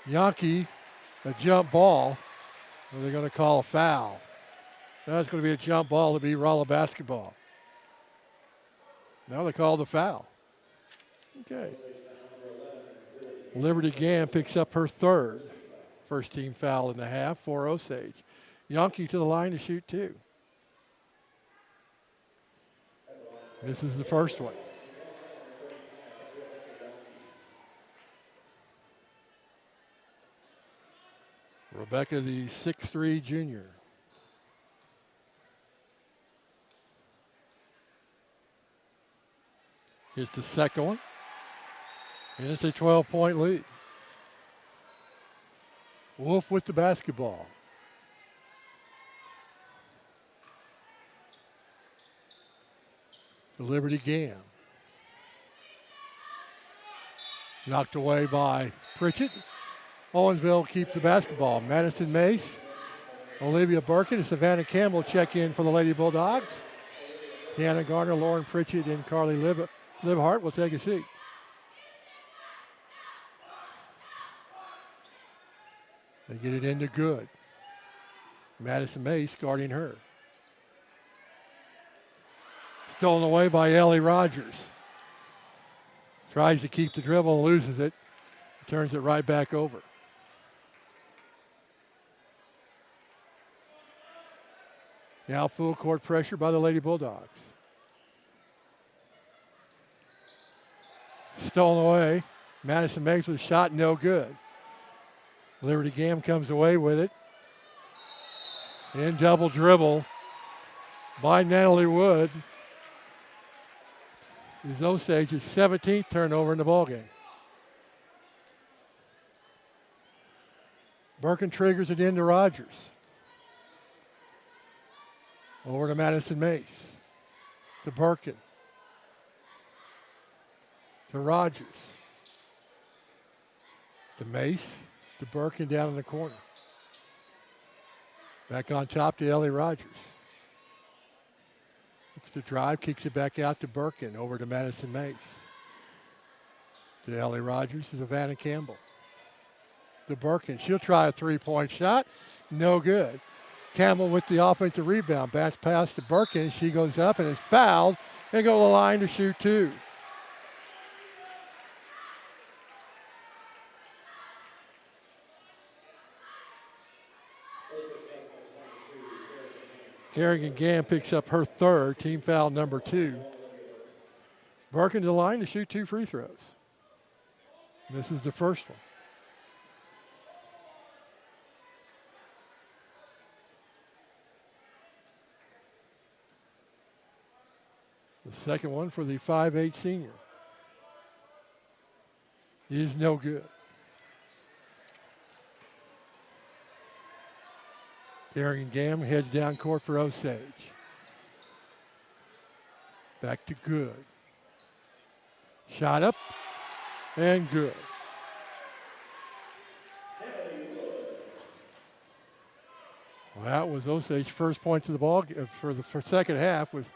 Yankee, a jump ball. Are they going to call a foul? That's going to be a jump ball to be Rolla basketball. Now they call the foul. Okay. Liberty Gam picks up her third. First team foul in the half for Osage. Yankee to the line to shoot two. Misses the first one. Rebecca, the 6'3" junior. Here's the second one. And it's a 12-point lead. Wolf with the basketball. To Liberty Gam. Knocked away by Pritchett. Owensville keeps the basketball. Madison Mace, Olivia Birkin, and Savannah Campbell check in for the Lady Bulldogs. Tiana Garner, Lauren Pritchett, and Carly Libhart will take a seat. They get it into good. Madison Mace guarding her. Stolen away by Ellie Rogers. Tries to keep the dribble and loses it. Turns it right back over. Now full court pressure by the Lady Bulldogs. Stolen away. Madison makes the shot, no good. Liberty Gam comes away with it. And double dribble by Natalie Wood. Is Osage's 17th turnover in the ballgame. Birkin triggers it into Rogers. Over to Madison Mace. To Birkin. To Rogers. To Mace. To Birkin down in the corner. Back on top to Ellie Rogers. Looks to drive, kicks it back out to Birkin. Over to Madison Mace. To Ellie Rogers to Savannah Campbell. To Birkin. She'll try a three-point shot. No good. Campbell with the offensive rebound. Bounce pass to Birkin. She goes up and is fouled. And go to the line to shoot two. Kerrigan Gam picks up her third, team foul number 2. Birkin to the line to shoot 2 free throws. Misses the first one. The second one for the 5'8" senior is no good. Kerrigan Gam heads down court for Osage. Back to good. Shot up and good. Well, that was Osage's first points of the ball for the second half with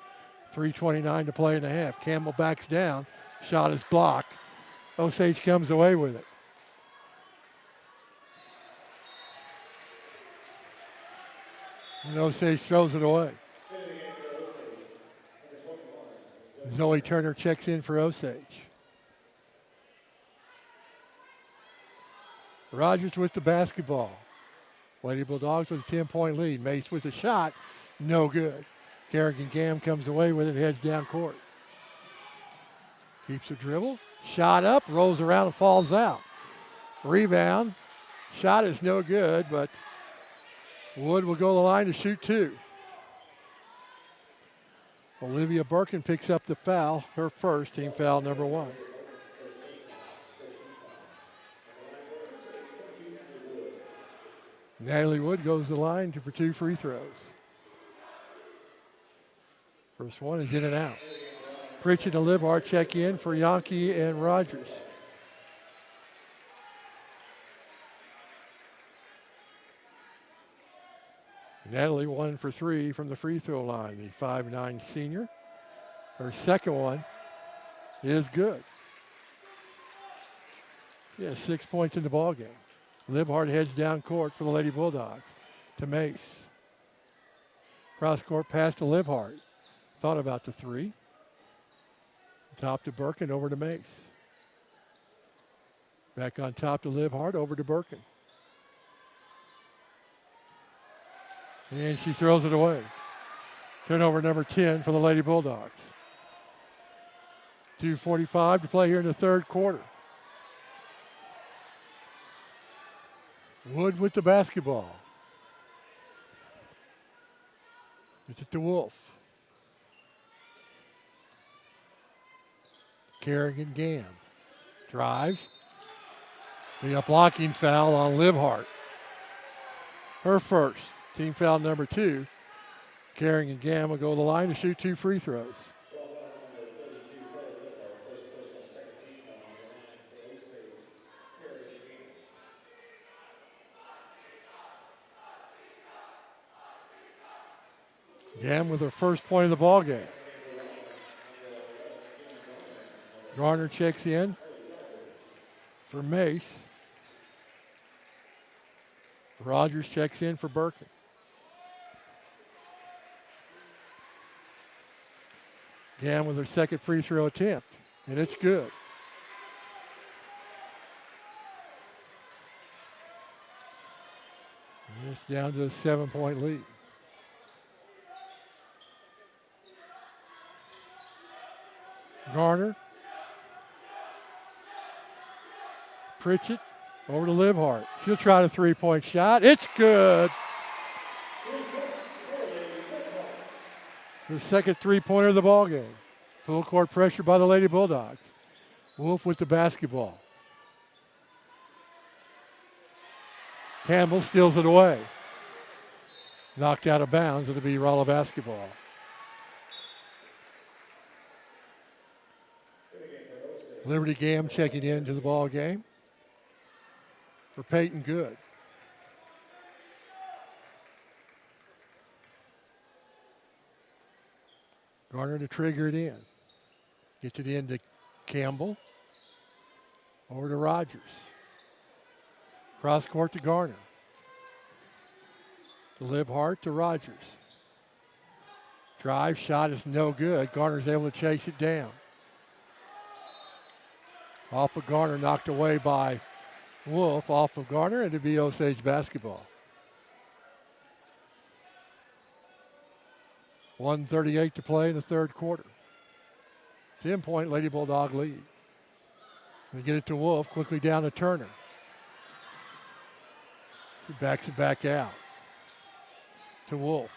3:29 to play in the half. Campbell backs down. Shot is blocked. Osage comes away with it. And Osage throws it away. Zoe Turner checks in for Osage. Rogers with the basketball. Lady Bulldogs with a 10-point lead. Mace with a shot. No good. Kerrigan Gam comes away with it, heads down court. Keeps the dribble. Shot up, rolls around and falls out. Rebound. Shot is no good, but Wood will go to the line to shoot 2. Olivia Birkin picks up the foul, her first, team foul number 1. Natalie Wood goes to the line for 2 free throws. First one is in and out. Pritchett and Libhart check in for Yankee and Rogers. Natalie 1 for 3 from the free throw line, the 5'9" senior. Her second one is good. Yeah, 6 points in the ballgame. Libhart heads down court for the Lady Bulldogs to Mace. Cross court pass to Libhart. Thought about the 3. Top to Birkin, over to Mace. Back on top to Libhart, over to Birkin. And she throws it away. Turnover number 10 for the Lady Bulldogs. 2:45 to play here in the third quarter. Wood with the basketball. It's it to Wolf. Kerrigan Gam drives. A blocking foul on Libhart. Her first. Team foul number 2. Kerrigan Gam will go to the line to shoot 2 free throws. Gam with her first point of the ball game. Garner checks in for Mace. Rogers checks in for Birkin. Gam with her second free throw attempt, and it's good. And it's down to a 7-point lead. Garner. Pritchett over to Libhart. She'll try the three-point shot. It's good. Her second three-pointer of the ball game. Full court pressure by the Lady Bulldogs. Wolf with the basketball. Campbell steals it away. Knocked out of bounds. It'll be Rolla basketball. Liberty Gam checking into the ball game for Peyton Good. Garner to trigger it in. Gets it in to Campbell. Over to Rogers. Cross court to Garner. To Libhart to Rogers. Drive shot is no good. Garner's able to chase it down. Off of Garner, knocked away by Wolf. Off of Garner, and it'll be Osage basketball. 1:38 to play in the third quarter. 10-point Lady Bulldog lead. We get it to Wolf, quickly down to Turner. He backs it back out to Wolf.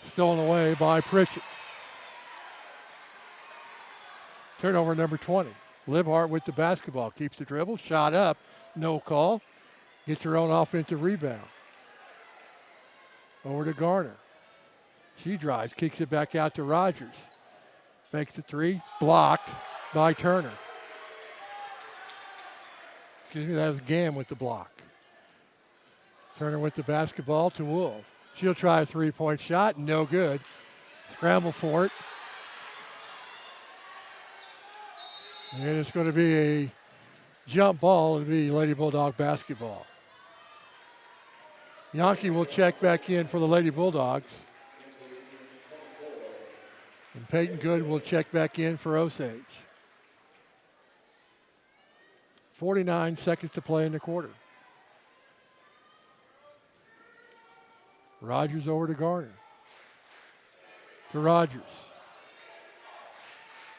Stolen away by Pritchett. Turnover number 20. Libhart with the basketball. Keeps the dribble. Shot up. No call. Gets her own offensive rebound. Over to Garner. She drives. Kicks it back out to Rogers. Makes the three. Blocked by Turner. Excuse me, that was Gam with the block. Turner with the basketball to Wolf. She'll try a three-point shot. No good. Scramble for it. And it's going to be a jump ball. It'll be Lady Bulldog basketball. Yankee will check back in for the Lady Bulldogs. And Peyton Good will check back in for Osage. 49 seconds to play in the quarter. Rogers over to Garner. To Rogers.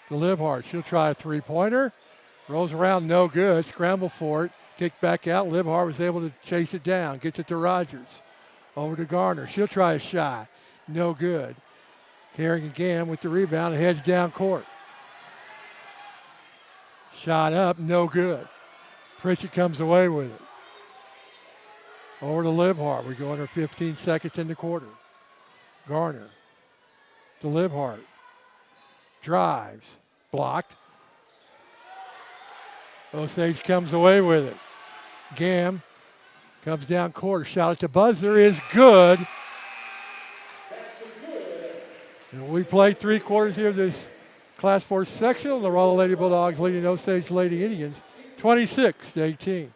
To Libhart. She'll try a three-pointer. Rolls around, no good. Scramble for it. Kick back out. Libhart was able to chase it down. Gets it to Rogers. Over to Garner. She'll try a shot. No good. Kerrigan Gam with the rebound and heads down court. Shot up, no good. Pritchett comes away with it. Over to Libhart. We go under 15 seconds in the quarter. Garner to Libhart. Drives. Blocked. Osage comes away with it. Gam comes down court. Shot at the buzzer is good. And we played 3 quarters here of this Class 4 sectional. The Rolla Lady Bulldogs leading Osage Lady Indians 26-18.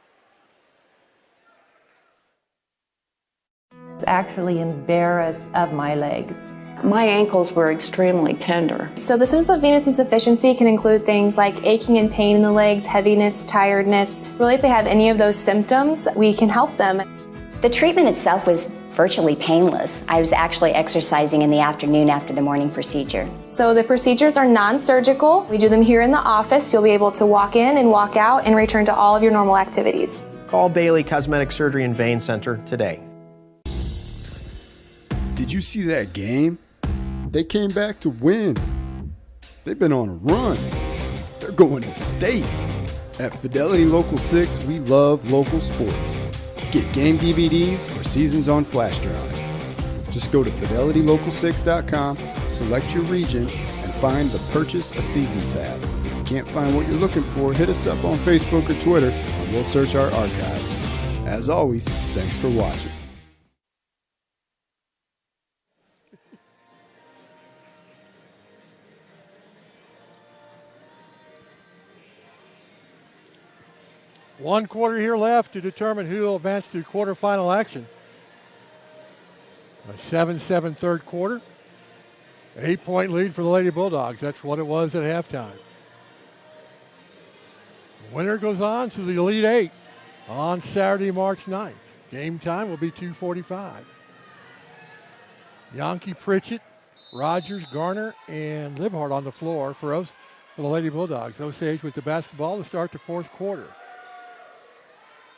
I was actually embarrassed of my legs. My ankles were extremely tender. So the symptoms of venous insufficiency can include things like aching and pain in the legs, heaviness, tiredness. Really, if they have any of those symptoms, we can help them. The treatment itself was virtually painless. I was actually exercising in the afternoon after the morning procedure. So the procedures are non-surgical. We do them here in the office. You'll be able to walk in and walk out and return to all of your normal activities. Call Bailey Cosmetic Surgery and Vein Center today. Did you see that game? They came back to win. They've been on a run. They're going to state. At Fidelity Local 6, we love local sports. Get game DVDs or seasons on flash drive. Just go to fidelitylocal6.com, select your region, and find the Purchase a Season tab. If you can't find what you're looking for, hit us up on Facebook or Twitter, and we'll search our archives. As always, thanks for watching. One quarter here left to determine who will advance to quarterfinal action. A 7-7 third quarter. 8-point lead for the Lady Bulldogs. That's what it was at halftime. The winner goes on to the Elite Eight on Saturday, March 9th. Game time will be 2:45. Yankee, Pritchett, Rogers, Garner, and Libhart on the floor for the Lady Bulldogs. Osage with the basketball to start the fourth quarter.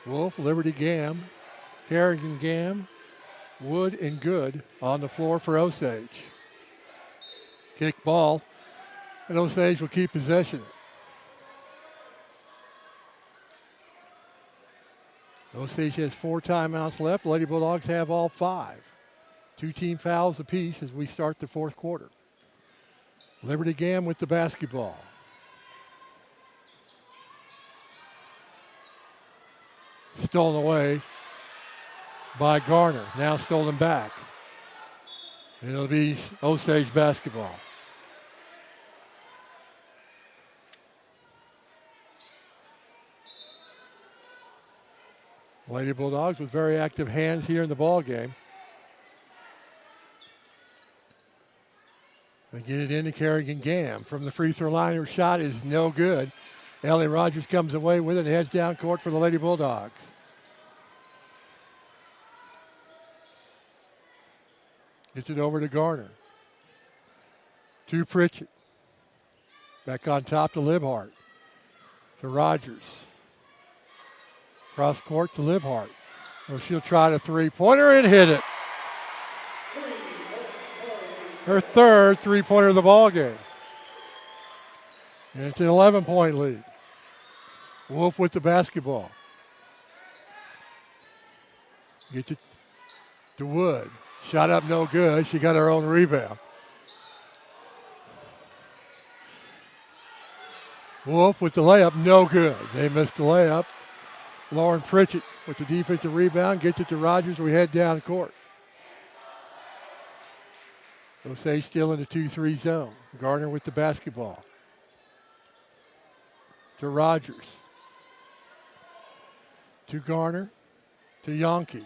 Wolf, Liberty Gam, Kerrigan Gam, Wood, and Good on the floor for Osage. Kick ball, and Osage will keep possession. Osage has 4 timeouts left. Lady Bulldogs have all 5. 2 team fouls apiece as we start the fourth quarter. Liberty Gam with the basketball. Stolen away by Garner. Now stolen back. And it'll be Osage basketball. Lady Bulldogs with very active hands here in the ball game. They get it into Kerrigan Gam. From the free throw line, her shot is no good. Ellie Rogers comes away with it and heads down court for the Lady Bulldogs. Gets it over to Garner. To Pritchett. Back on top to Libhart. To Rogers. Cross court to Libhart. Oh, she'll try the three-pointer and hit it. Her third three-pointer of the ball game. And it's an 11-point lead. Wolf with the basketball. Gets it to Wood. Shot up no good. She got her own rebound. Wolf with the layup, no good. They missed the layup. Lauren Pritchett with the defensive rebound. Gets it to Rogers. We head down court. Osage still in the 2-3 zone. Garner with the basketball. To Rogers. To Garner. To Yankee.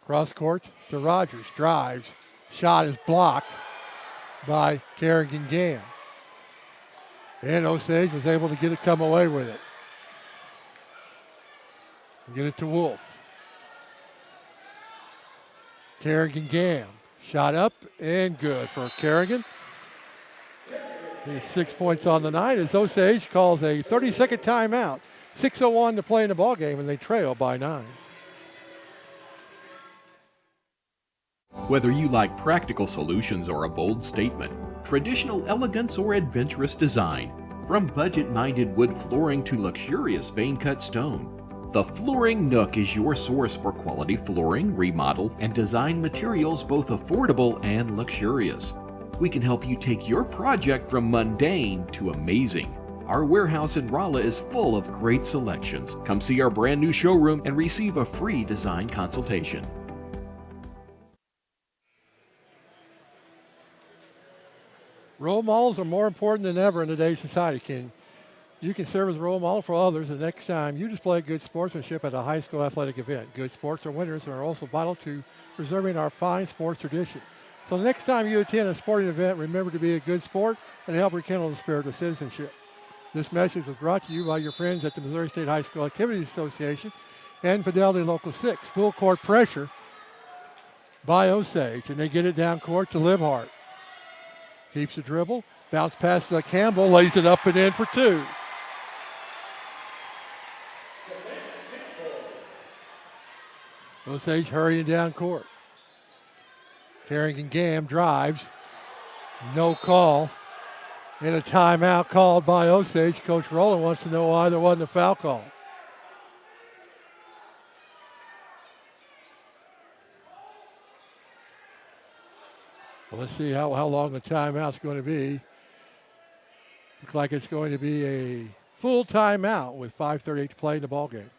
Cross court to Rogers. Drives. Shot is blocked by Kerrigan Gam. And Osage was able to come away with it. Get it to Wolf. Kerrigan Gam. Shot up and good for Kerrigan. He's 6 points on the night as Osage calls a 30-second timeout. 6:01 to play in the ball game, and they trail by 9. Whether you like practical solutions or a bold statement, traditional elegance or adventurous design, from budget-minded wood flooring to luxurious vein-cut stone, the Flooring Nook is your source for quality flooring, remodel, and design materials both affordable and luxurious. We can help you take your project from mundane to amazing. Our warehouse in Rolla is full of great selections. Come see our brand new showroom and receive a free design consultation. Role models are more important than ever in today's society, Ken. You can serve as a role model for others the next time you display good sportsmanship at a high school athletic event. Good sports are winners and are also vital to preserving our fine sports tradition. So the next time you attend a sporting event, remember to be a good sport and help rekindle the spirit of citizenship. This message was brought to you by your friends at the Missouri State High School Activities Association and Fidelity Local 6. Full court pressure by Osage, and they get it down court to Libhart. Keeps the dribble, bounce pass to Campbell, lays it up and in for two. Osage hurrying down court. Carrington-Gam drives, no call, and a timeout called by Osage. Coach Rolla wants to know why there wasn't a foul call. Well, let's see how long the timeout's going to be. Looks like it's going to be a full timeout with 5:38 to play in the ballgame.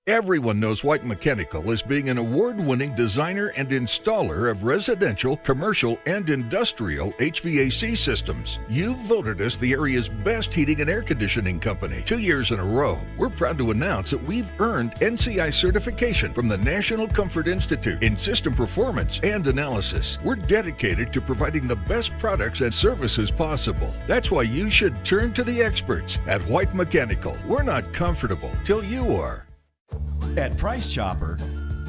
Everyone knows White Mechanical as being an award-winning designer and installer of residential, commercial, and industrial HVAC systems. You've voted us the area's best heating and air conditioning company 2 years in a row. We're proud to announce that we've earned NCI certification from the National Comfort Institute in system performance and analysis. We're dedicated to providing the best products and services possible. That's why you should turn to the experts at White Mechanical. We're not comfortable till you are. At Price Chopper,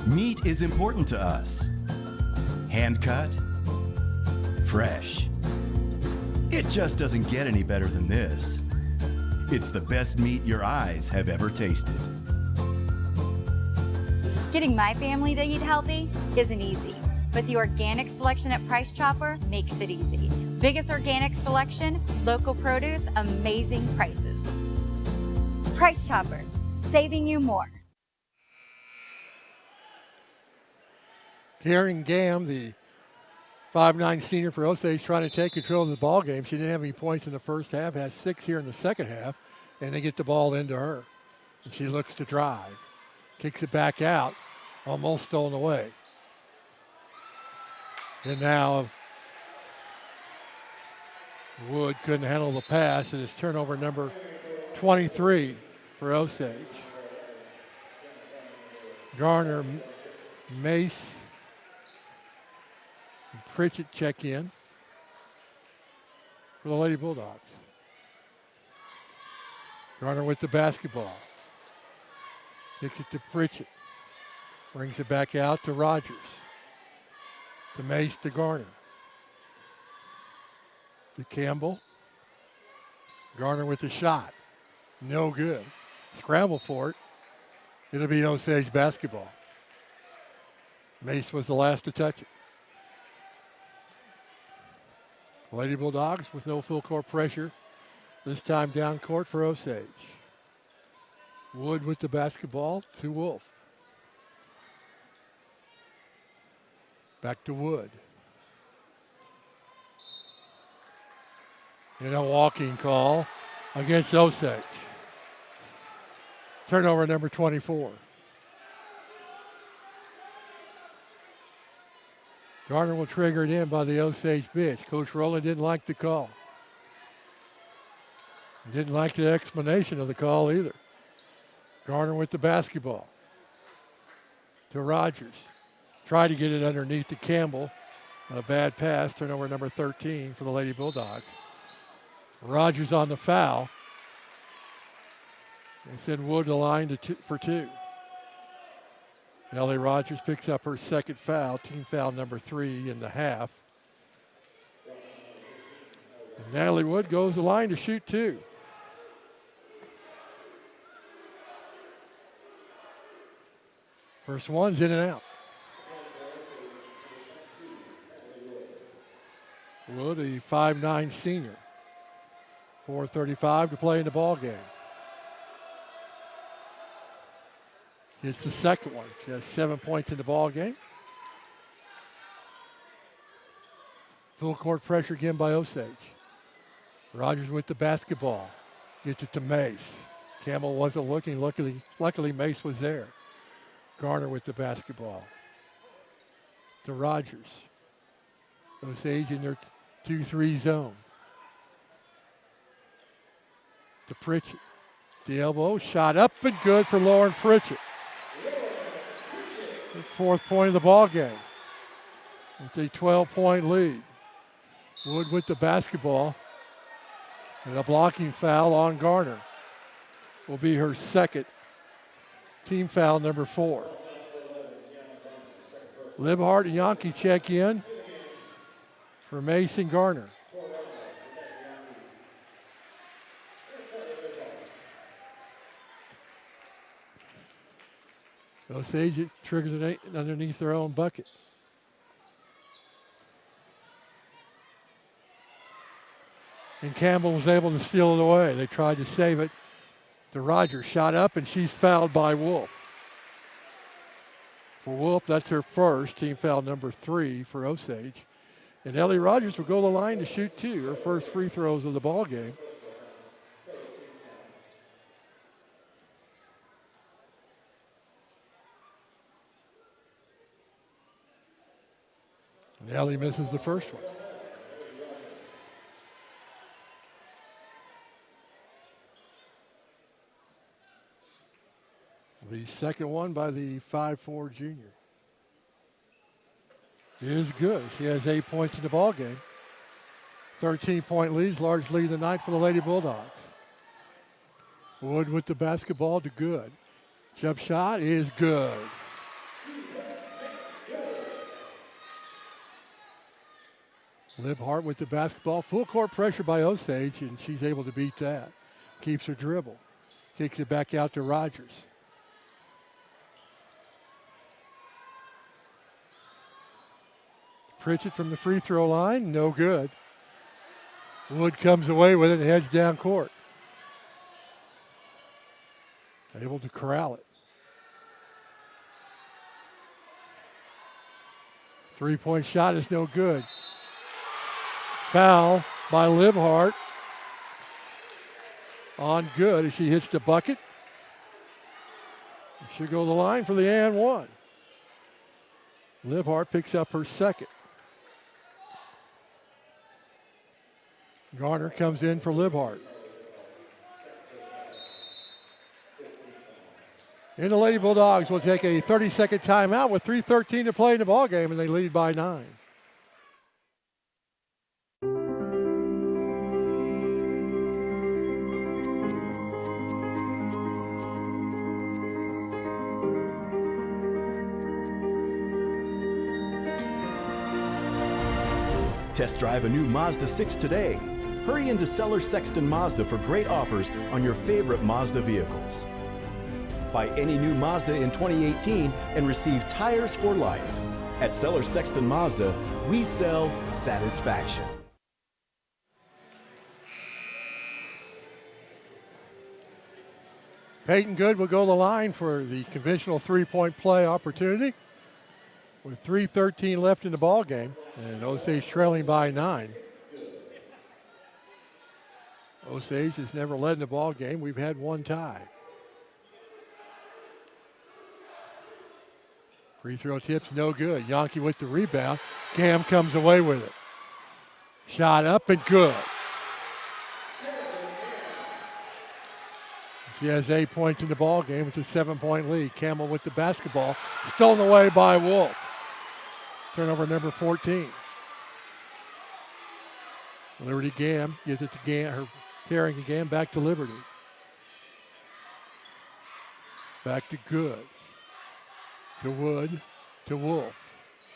meat is important to us. Hand cut, fresh. It just doesn't get any better than this. It's the best meat your eyes have ever tasted. Getting my family to eat healthy isn't easy, but the organic selection at Price Chopper makes it easy. Biggest organic selection, local produce, amazing prices. Price Chopper, saving you more. Carrington-Gam, the 5'9" senior for Osage, trying to take control of the ball game. She didn't have any points in the first half, has 6 here in the second half, and they get the ball into her. And she looks to drive. Kicks it back out, almost stolen away. And now Wood couldn't handle the pass, and it's turnover number 23 for Osage. Garner, Mace, and Pritchett check in for the Lady Bulldogs. Garner with the basketball. Kicks it to Pritchett. Brings it back out to Rogers. To Mace to Garner. To Campbell. Garner with the shot. No good. Scramble for it. It'll be Osage basketball. Mace was the last to touch it. Lady Bulldogs with no full court pressure. This time down court for Osage. Wood with the basketball to Wolf. Back to Wood. And a walking call against Osage. Turnover number 24. Garner will trigger it in by the Osage bench. Coach Rolla didn't like the call. Didn't like the explanation of the call either. Garner with the basketball. To Rogers. Tried to get it underneath to Campbell. A bad pass, turnover number 13 for the Lady Bulldogs. Rogers on the foul. They send Wood the line for two. Ellie Rogers picks up her second foul, team foul number 3 in the half. And Natalie Wood goes the line to shoot 2. First one's in and out. Wood, a 5'9" senior. 4:35 to play in the ball game. It's the second one. She has 7 points in the ball game. Full court pressure again by Osage. Rogers with the basketball. Gets it to Mace. Campbell wasn't looking. Luckily Mace was there. Garner with the basketball. To Rogers. Osage in their 2-3 zone. To Pritchett. The elbow. Shot up and good for Lauren Pritchett. The 4th point of the ball game. It's a 12-point lead. Wood with the basketball. And a blocking foul on Garner. Will be her second. Team foul number 4. Libhart and Yankee check in for Mason Garner. Osage it triggers it underneath their own bucket. And Campbell was able to steal it away. They tried to save it. The Rogers shot up, and she's fouled by Wolf. For Wolf, that's her first, team foul number 3 for Osage. And Ellie Rogers will go to the line to shoot 2, her first free throws of the ball game. And Ellie misses the first one. The second one by the 5'4" junior is good. She has 8 points in the ball game. 13-point leads, large lead of the night for the Lady Bulldogs. Wood with the basketball to Good. Jump shot is good. Libhart with the basketball. Full court pressure by Osage, and she's able to beat that. Keeps her dribble. Kicks it back out to Rogers. Pritchett from the free throw line, no good. Wood comes away with it and heads down court. Able to corral it. 3-point shot is no good. Foul by Libhart on Good as she hits the bucket. She'll go to the line for the and one. Libhart picks up her second. Garner comes in for Libhart. And the Lady Bulldogs will take a 30-second timeout with 3:13 to play in the ball game, and they lead by 9. Test drive a new Mazda 6 today. Hurry into Seller Sexton Mazda for great offers on your favorite Mazda vehicles. Buy any new Mazda in 2018 and receive tires for life. At Seller Sexton Mazda, we sell satisfaction. Peyton Good will go to the line for the conventional three-point play opportunity with 3:13 left in the ball game, and Osage trailing by 9. Osage has never led in the ball game. We've had one tie. Free throw tips no good. Yankee with the rebound. Cam comes away with it. Shot up and good. She has 8 points in the ball game. It's a 7-point lead. Campbell with the basketball. Stolen away by Wolf. Turnover number 14. Liberty Gam gives it to her carrying again, back to Liberty. Back to Good. To Wood. To Wolf.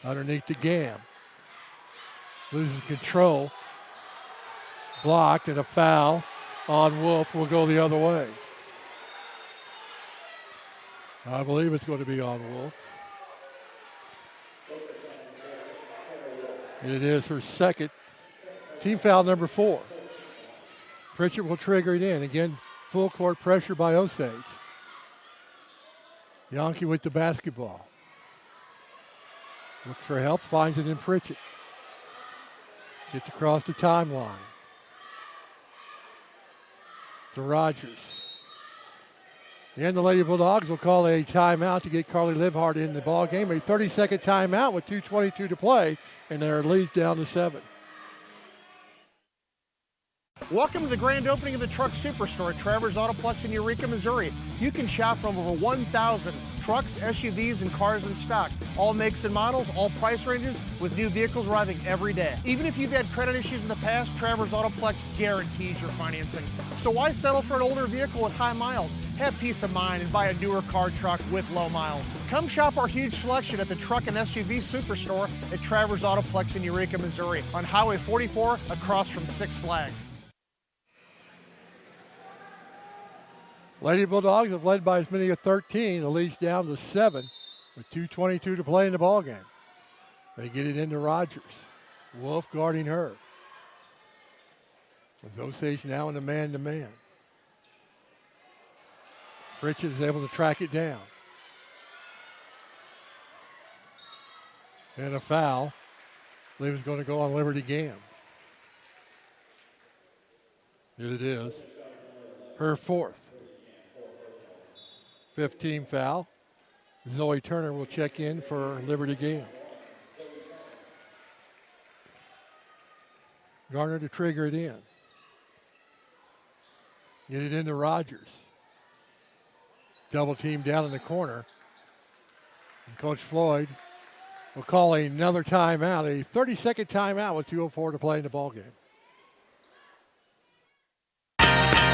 Underneath to Gam. Loses control. Blocked, and a foul on Wolf will go the other way. I believe it's going to be on Wolf. And it is her second. Team foul number 4. Pritchett will trigger it in. Again, full court pressure by Osage. Yankee with the basketball. Looks for help, finds it in Pritchett. Gets across the timeline. To Rogers. And the Lady Bulldogs will call a timeout to get Carly Libhart in the ball game. A 30-second timeout with 2:22 to play, and their lead's down to 7. Welcome to the grand opening of the Truck Superstore at Travers Autoplex in Eureka, Missouri. You can shop from over 1,000 trucks, SUVs, and cars in stock. All makes and models, all price ranges, with new vehicles arriving every day. Even if you've had credit issues in the past, Travers Autoplex guarantees your financing. So why settle for an older vehicle with high miles? Have peace of mind and buy a newer car truck with low miles. Come shop our huge selection at the Truck and SUV Superstore at Travers Autoplex in Eureka, Missouri, on Highway 44 across from Six Flags. Lady Bulldogs have led by as many as 13. The lead's down to 7 with 2:22 to play in the ball game. They get it into Rogers. Wolf guarding her. With Osage now in the man-to-man. Pritchett is able to track it down. And a foul. I believe it's going to go on Liberty Gam. It is. Her fourth. 15 foul. Zoe Turner will check in for Liberty Gam. Garner to trigger it in. Get it into Rogers. Double team down in the corner. And Coach Floyd will call another timeout, a 30-second timeout with 2:04 to play in the ball game.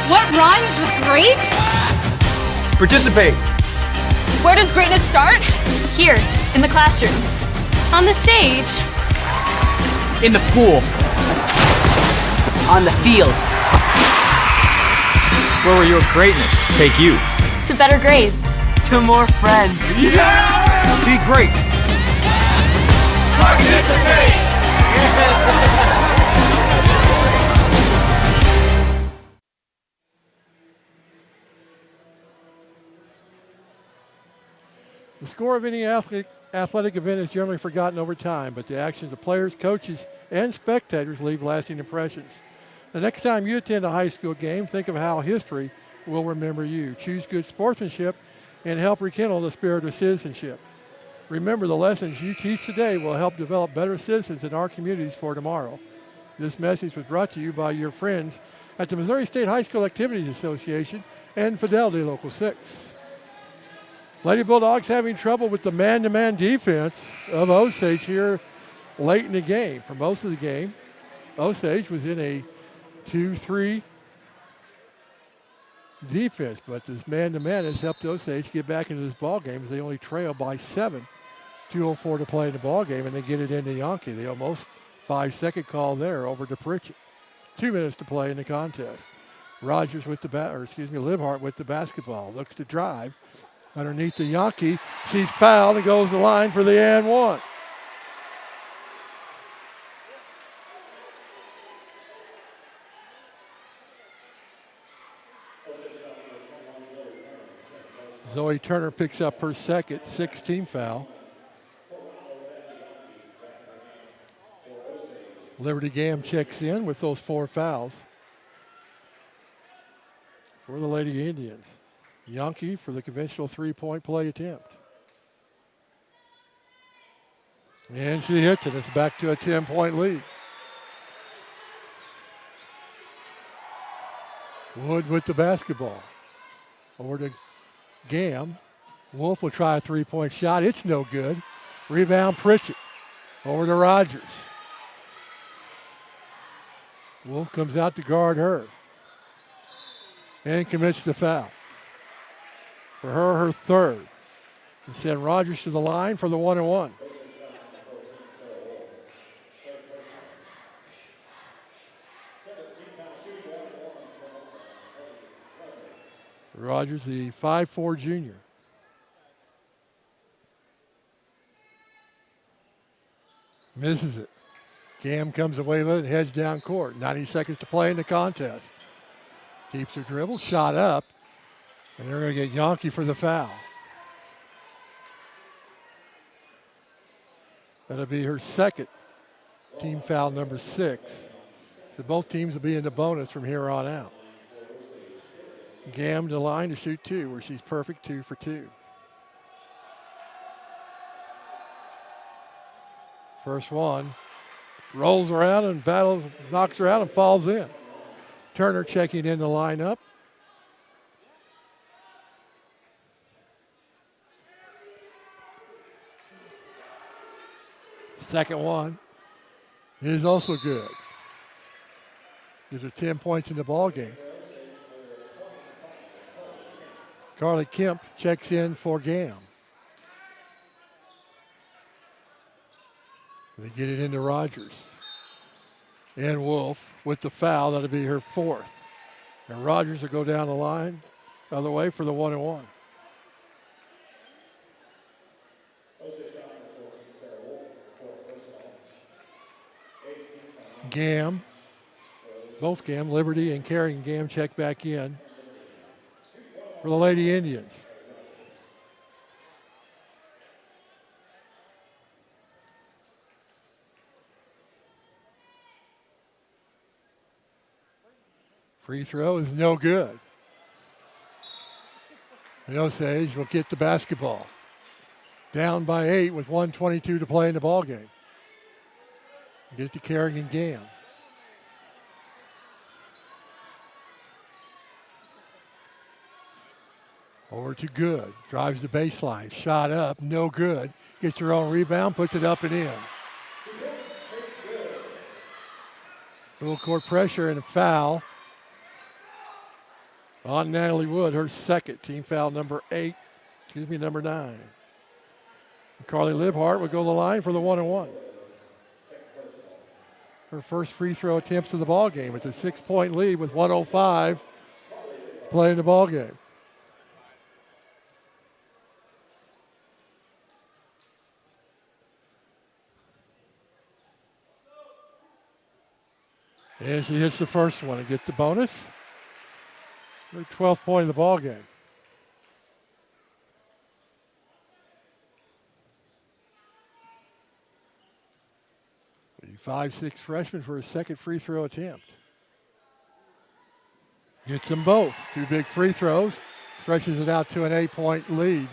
What rhymes with great? Participate. Where does greatness start? Here, in the classroom. On the stage. In the pool. On the field. Where will your greatness take you? To better grades. To more friends. Yeah! Be great. Participate! The score of any athletic event is generally forgotten over time, but the actions of players, coaches, and spectators leave lasting impressions. The next time you attend a high school game, think of how history will remember you. Choose good sportsmanship and help rekindle the spirit of citizenship. Remember, the lessons you teach today will help develop better citizens in our communities for tomorrow. This message was brought to you by your friends at the Missouri State High School Activities Association and Fidelity Local 6. Lady Bulldogs having trouble with the man-to-man defense of Osage here late in the game. For most of the game, Osage was in a 2-3 defense, but this man-to-man has helped Osage get back into this ball game as they only trail by 7. 2:04 to play in the ball game, and they get it into Yankee. The almost 5-second call there over to Pritchett. 2 minutes to play in the contest. Rogers with the Libhart with the basketball. Looks to drive. Underneath the Yankee, she's fouled and goes to the line for the and one. Zoe Turner picks up her second, 16 foul. Liberty Gam checks in with those 4 fouls for the Lady Indians. Yankee for the conventional 3-point play attempt. And she hits it. It's back to a 10-point lead. Wood with the basketball. Over to Gam. Wolf will try a 3-point shot. It's no good. Rebound Pritchett. Over to Rogers. Wolf comes out to guard her. And commits the foul. For her third. And send Rogers to the line for the 1-and-1. Rogers, the 5'4" junior. Misses it. Gam comes away with it and heads down court. 90 seconds to play in the contest. Keeps her dribble, shot up. And they're going to get Yankee for the foul. That'll be her second, team foul number 6. So both teams will be in the bonus from here on out. Gam to the line to shoot 2, where she's perfect, 2 for 2. First one, rolls around and battles, knocks her out and falls in. Turner checking in the lineup. Second one is also good. Gives her 10 points in the ball game. Carly Kemp checks in for Gam. They get it into Rogers. And Wolf with the foul. That'll be her fourth. And Rogers will go down the line the other way for the 1-and-1. Gam, both Gam, Liberty and Carrington Gam check back in for the Lady Indians. Free throw is no good. And Osage will get the basketball. Down by 8 with 1:22 to play in the ball game. Get it to Carrington Gam. Over to Good. Drives the baseline. Shot up. No good. Gets her own rebound. Puts it up and in. Full court pressure and a foul on Natalie Wood. Her second. Team foul number 9. Carly Libhart would go to the line for the 1-and-1. Her first free throw attempts to the ball game. It's a 6-point lead with 1:05 to play in the ball game. And she hits the first one and gets the bonus. Her 12th point of the ball game. The 5'6" freshman for his second free throw attempt. Gets them both. 2 big free throws. Stretches it out to an 8-point lead.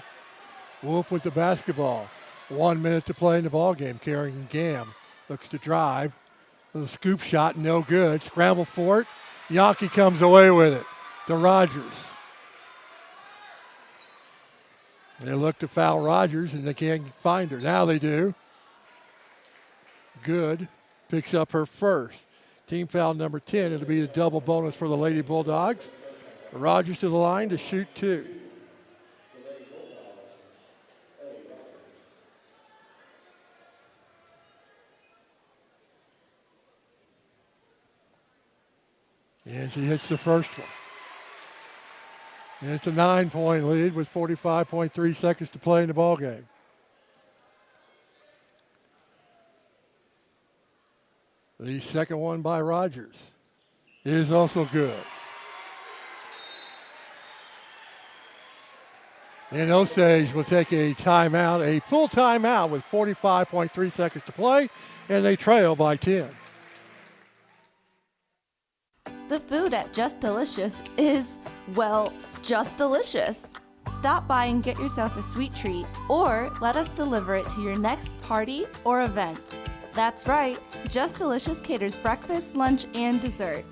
Wolf with the basketball. 1 minute to play in the ball game. Carrington Gam looks to drive. With a scoop shot, no good. Scramble for it. Yankee comes away with it to Rogers. They look to foul Rogers, and they can't find her. Now they do. Good. Picks up her first. Team foul number 10. It'll be a double bonus for the Lady Bulldogs. Rogers to the line to shoot 2. And she hits the first one. And it's a 9-point lead with 45.3 seconds to play in the ball game. The second one by Rogers is also good. And Osage will take a timeout, a full timeout with 45.3 seconds to play, and they trail by 10. The food at Just Delicious is, well, just delicious. Stop by and get yourself a sweet treat, or let us deliver it to your next party or event. That's right, Just Delicious caters breakfast, lunch, and dessert.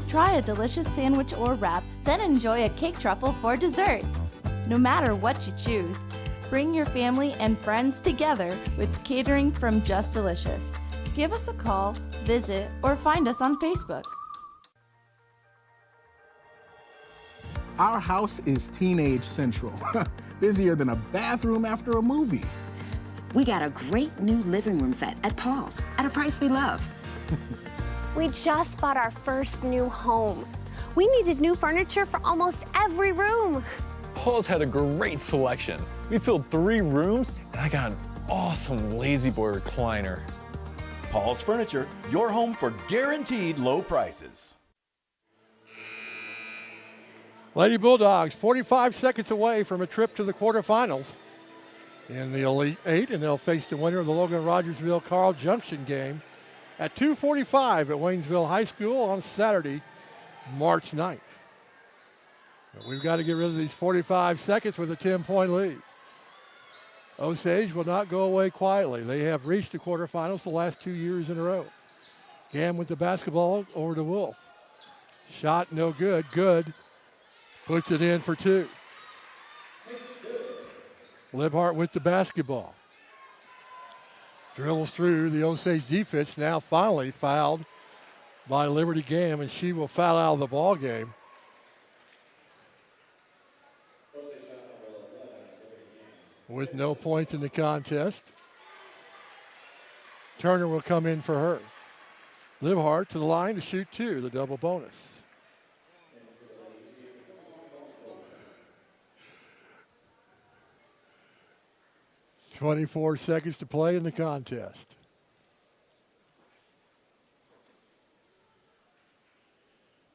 Try a delicious sandwich or wrap, then enjoy a cake truffle for dessert. No matter what you choose, bring your family and friends together with catering from Just Delicious. Give us a call, visit, or find us on Facebook. Our house is teenage central. Busier than a bathroom after a movie. We got a great new living room set at Paul's at a price we love. We just bought our first new home. We needed new furniture for almost every room. Paul's had a great selection. We filled 3 rooms, and I got an awesome Lazy Boy recliner. Paul's Furniture, your home for guaranteed low prices. Lady Bulldogs 45 seconds away from a trip to the quarterfinals in the Elite 8, and they'll face the winner of the Logan-Rogersville-Carl Junction game at 2:45 at Waynesville High School on Saturday, March 9th. But we've got to get rid of these 45 seconds with a 10-point lead. Osage will not go away quietly. They have reached the quarterfinals the last 2 years in a row. Gam with the basketball over to Wolf. Shot no good. Good. Puts it in for 2. Libhart with the basketball. Drills through the Osage defense. Now finally fouled by Liberty Gam, and she will foul out of the ball game. With no points in the contest. Turner will come in for her. Libhart to the line to shoot 2, the double bonus. .24 seconds to play in the contest.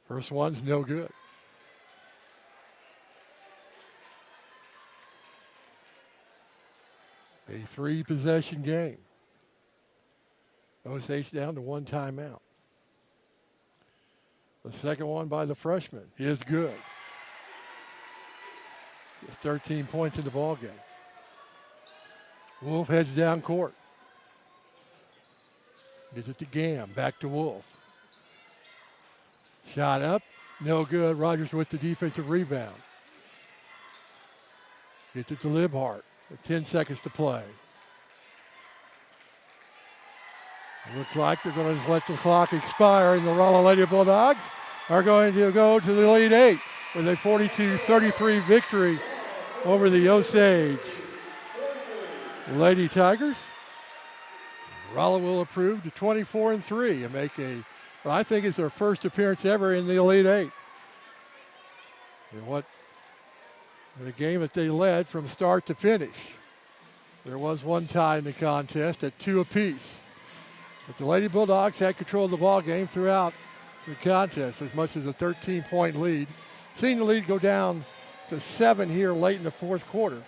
First one's no good. A 3-possession game. Osage down to 1 timeout. The second one by the freshman is good. It's 13 points in the ball game. Wolf heads down court. Gives it to Gam. Back to Wolf. Shot up. No good. Rogers with the defensive rebound. Gets it to Libhart. With 10 seconds to play. It looks like they're going to just let the clock expire, and the Rolla Lady Bulldogs are going to go to the Elite 8 with a 42-33 victory over the Osage Lady Tigers. Rolla will improve to 24-3 and make what I think is their first appearance ever in the Elite 8. And the game that they led from start to finish. There was one tie in the contest at 2 apiece. But the Lady Bulldogs had control of the ball game throughout the contest, as much as a 13-point lead. Seeing the lead go down to 7 here late in the fourth quarter.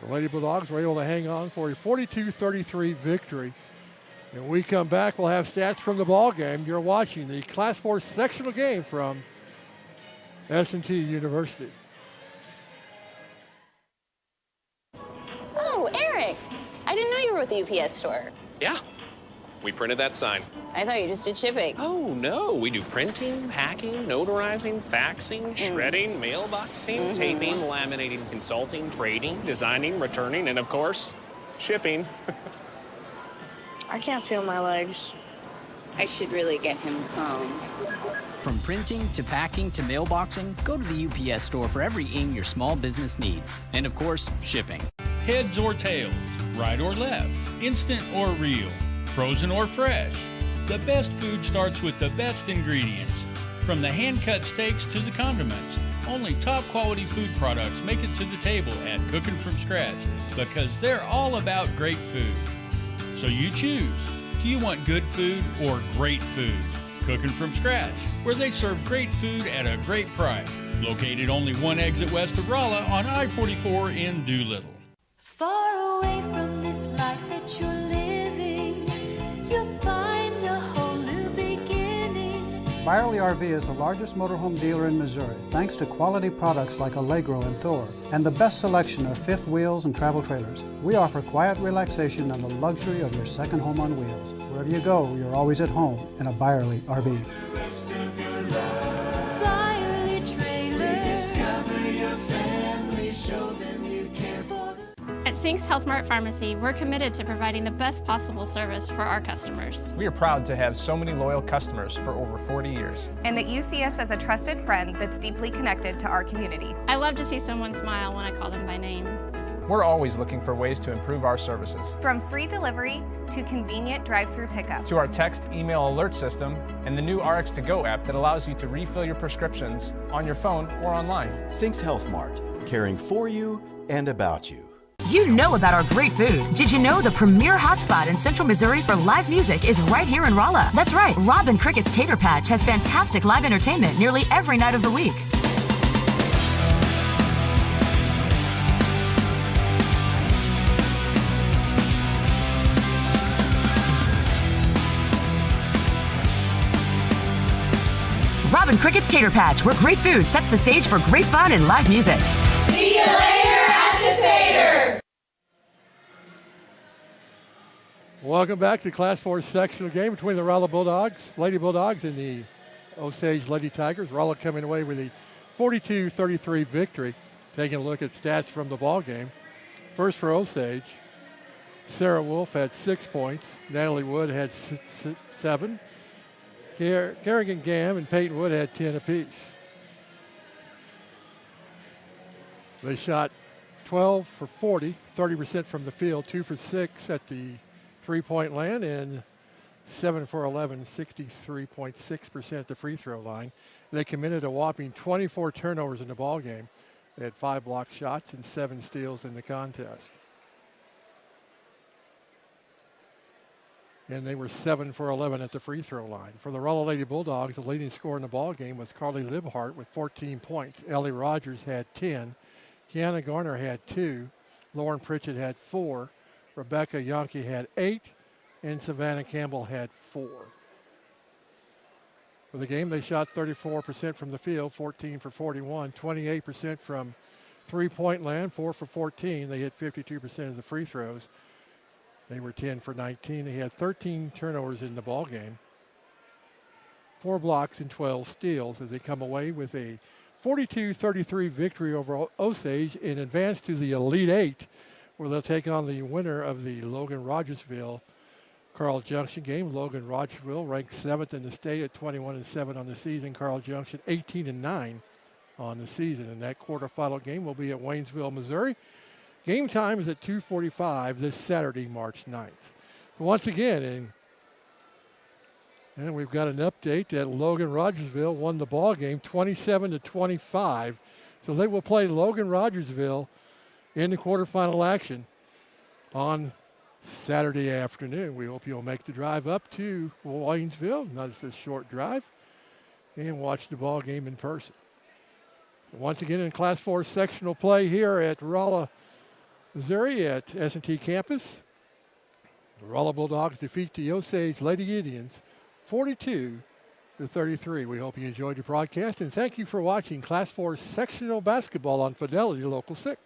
The Lady Bulldogs were able to hang on for a 42-33 victory. And when we come back, we'll have stats from the ball game. You're watching the Class 4 sectional game from S&T University. Oh, Eric, I didn't know you were with the UPS store. Yeah, we printed that sign. I thought you just did shipping. Oh, no, we do printing, packing, notarizing, faxing, shredding, mailboxing, taping, laminating, consulting, trading, designing, returning, and of course, shipping. I can't feel my legs. I should really get him home. From printing to packing to mailboxing, go to the UPS store for everything your small business needs. And of course, shipping. Heads or tails, right or left, instant or real, frozen or fresh. The best food starts with the best ingredients. From the hand-cut steaks to the condiments, only top-quality food products make it to the table at Cooking From Scratch because they're all about great food. So you choose. Do you want good food or great food? Cooking From Scratch, where they serve great food at a great price. Located only 1 exit west of Rolla on I-44 in Doolittle. Far away from this life that you're living, you'll find a whole new beginning. Byerly RV is the largest motorhome dealer in Missouri, thanks to quality products like Allegro and Thor, and the best selection of fifth wheels and travel trailers. We offer quiet relaxation and the luxury of your second home on wheels. Wherever you go, you're always at home in a Byerly RV. Byerly Trailers. Discover your family, show them you care for them. At Sinks Health Mart Pharmacy, we're committed to providing the best possible service for our customers. We are proud to have so many loyal customers for over 40 years. And that you see us as a trusted friend that's deeply connected to our community. I love to see someone smile when I call them by name. We're always looking for ways to improve our services. From free delivery to convenient drive-through pickup. To our text email alert system and the new RX2Go app that allows you to refill your prescriptions on your phone or online. Sinks Health Mart, caring for you and about you. You know about our great food. Did you know the premier hotspot in Central Missouri for live music is right here in Rolla? That's right, Robin Crickett's Tater Patch has fantastic live entertainment nearly every night of the week. Robin Crickett's Tater Patch, where great food sets the stage for great fun and live music. See you later at the Tater. Welcome back to Class 4 sectional game between the Rolla Bulldogs, Lady Bulldogs, and the Osage Lady Tigers. Rolla coming away with a 42-33 victory. Taking a look at stats from the ball game. First for Osage, Sarah Wolf had 6 points. Natalie Wood had 7. Kerrigan Gam and Peyton Wood had 10 apiece. They shot 12 for 40, 30% from the field, 2 for 6 at the three-point land, and 7 for 11, 63.6% at the free throw line. They committed a whopping 24 turnovers in the ball game. They had 5 block shots and 7 steals in the contest. And they were 7 for 11 at the free throw line. For the Rolla Lady Bulldogs, the leading scorer in the ball game was Carly Libhart with 14 points. Ellie Rogers had 10. Kiana Garner had 2. Lauren Pritchett had 4. Rebecca Yonke had 8. And Savannah Campbell had 4. For the game, they shot 34% from the field, 14 for 41, 28% from three-point land, 4 for 14. They hit 52% of the free throws. They were 10 for 19. They had 13 turnovers in the ball game, 4 blocks and 12 steals as they come away with a 42-33 victory over Osage and advance to the Elite Eight, where they'll take on the winner of the Logan-Rogersville Carl Junction game. Logan-Rogersville ranked 7th in the state at 21-7 on the season. Carl Junction 18-9 on the season. And that quarterfinal game will be at Waynesville, Missouri. Game time is at 2:45 this Saturday, March 9th. So once again, and we've got an update that Logan-Rogersville won the ball game 27-25. So they will play Logan-Rogersville in the quarterfinal action on Saturday afternoon. We hope you'll make the drive up to Waynesville, not just a short drive, and watch the ball game in person. Once again, in Class 4 sectional play here at Rolla, Missouri at S&T campus, the Rolla Bulldogs defeat the Osage Lady Indians 42-33. We hope you enjoyed the broadcast, and thank you for watching Class 4 sectional basketball on Fidelity Local 6.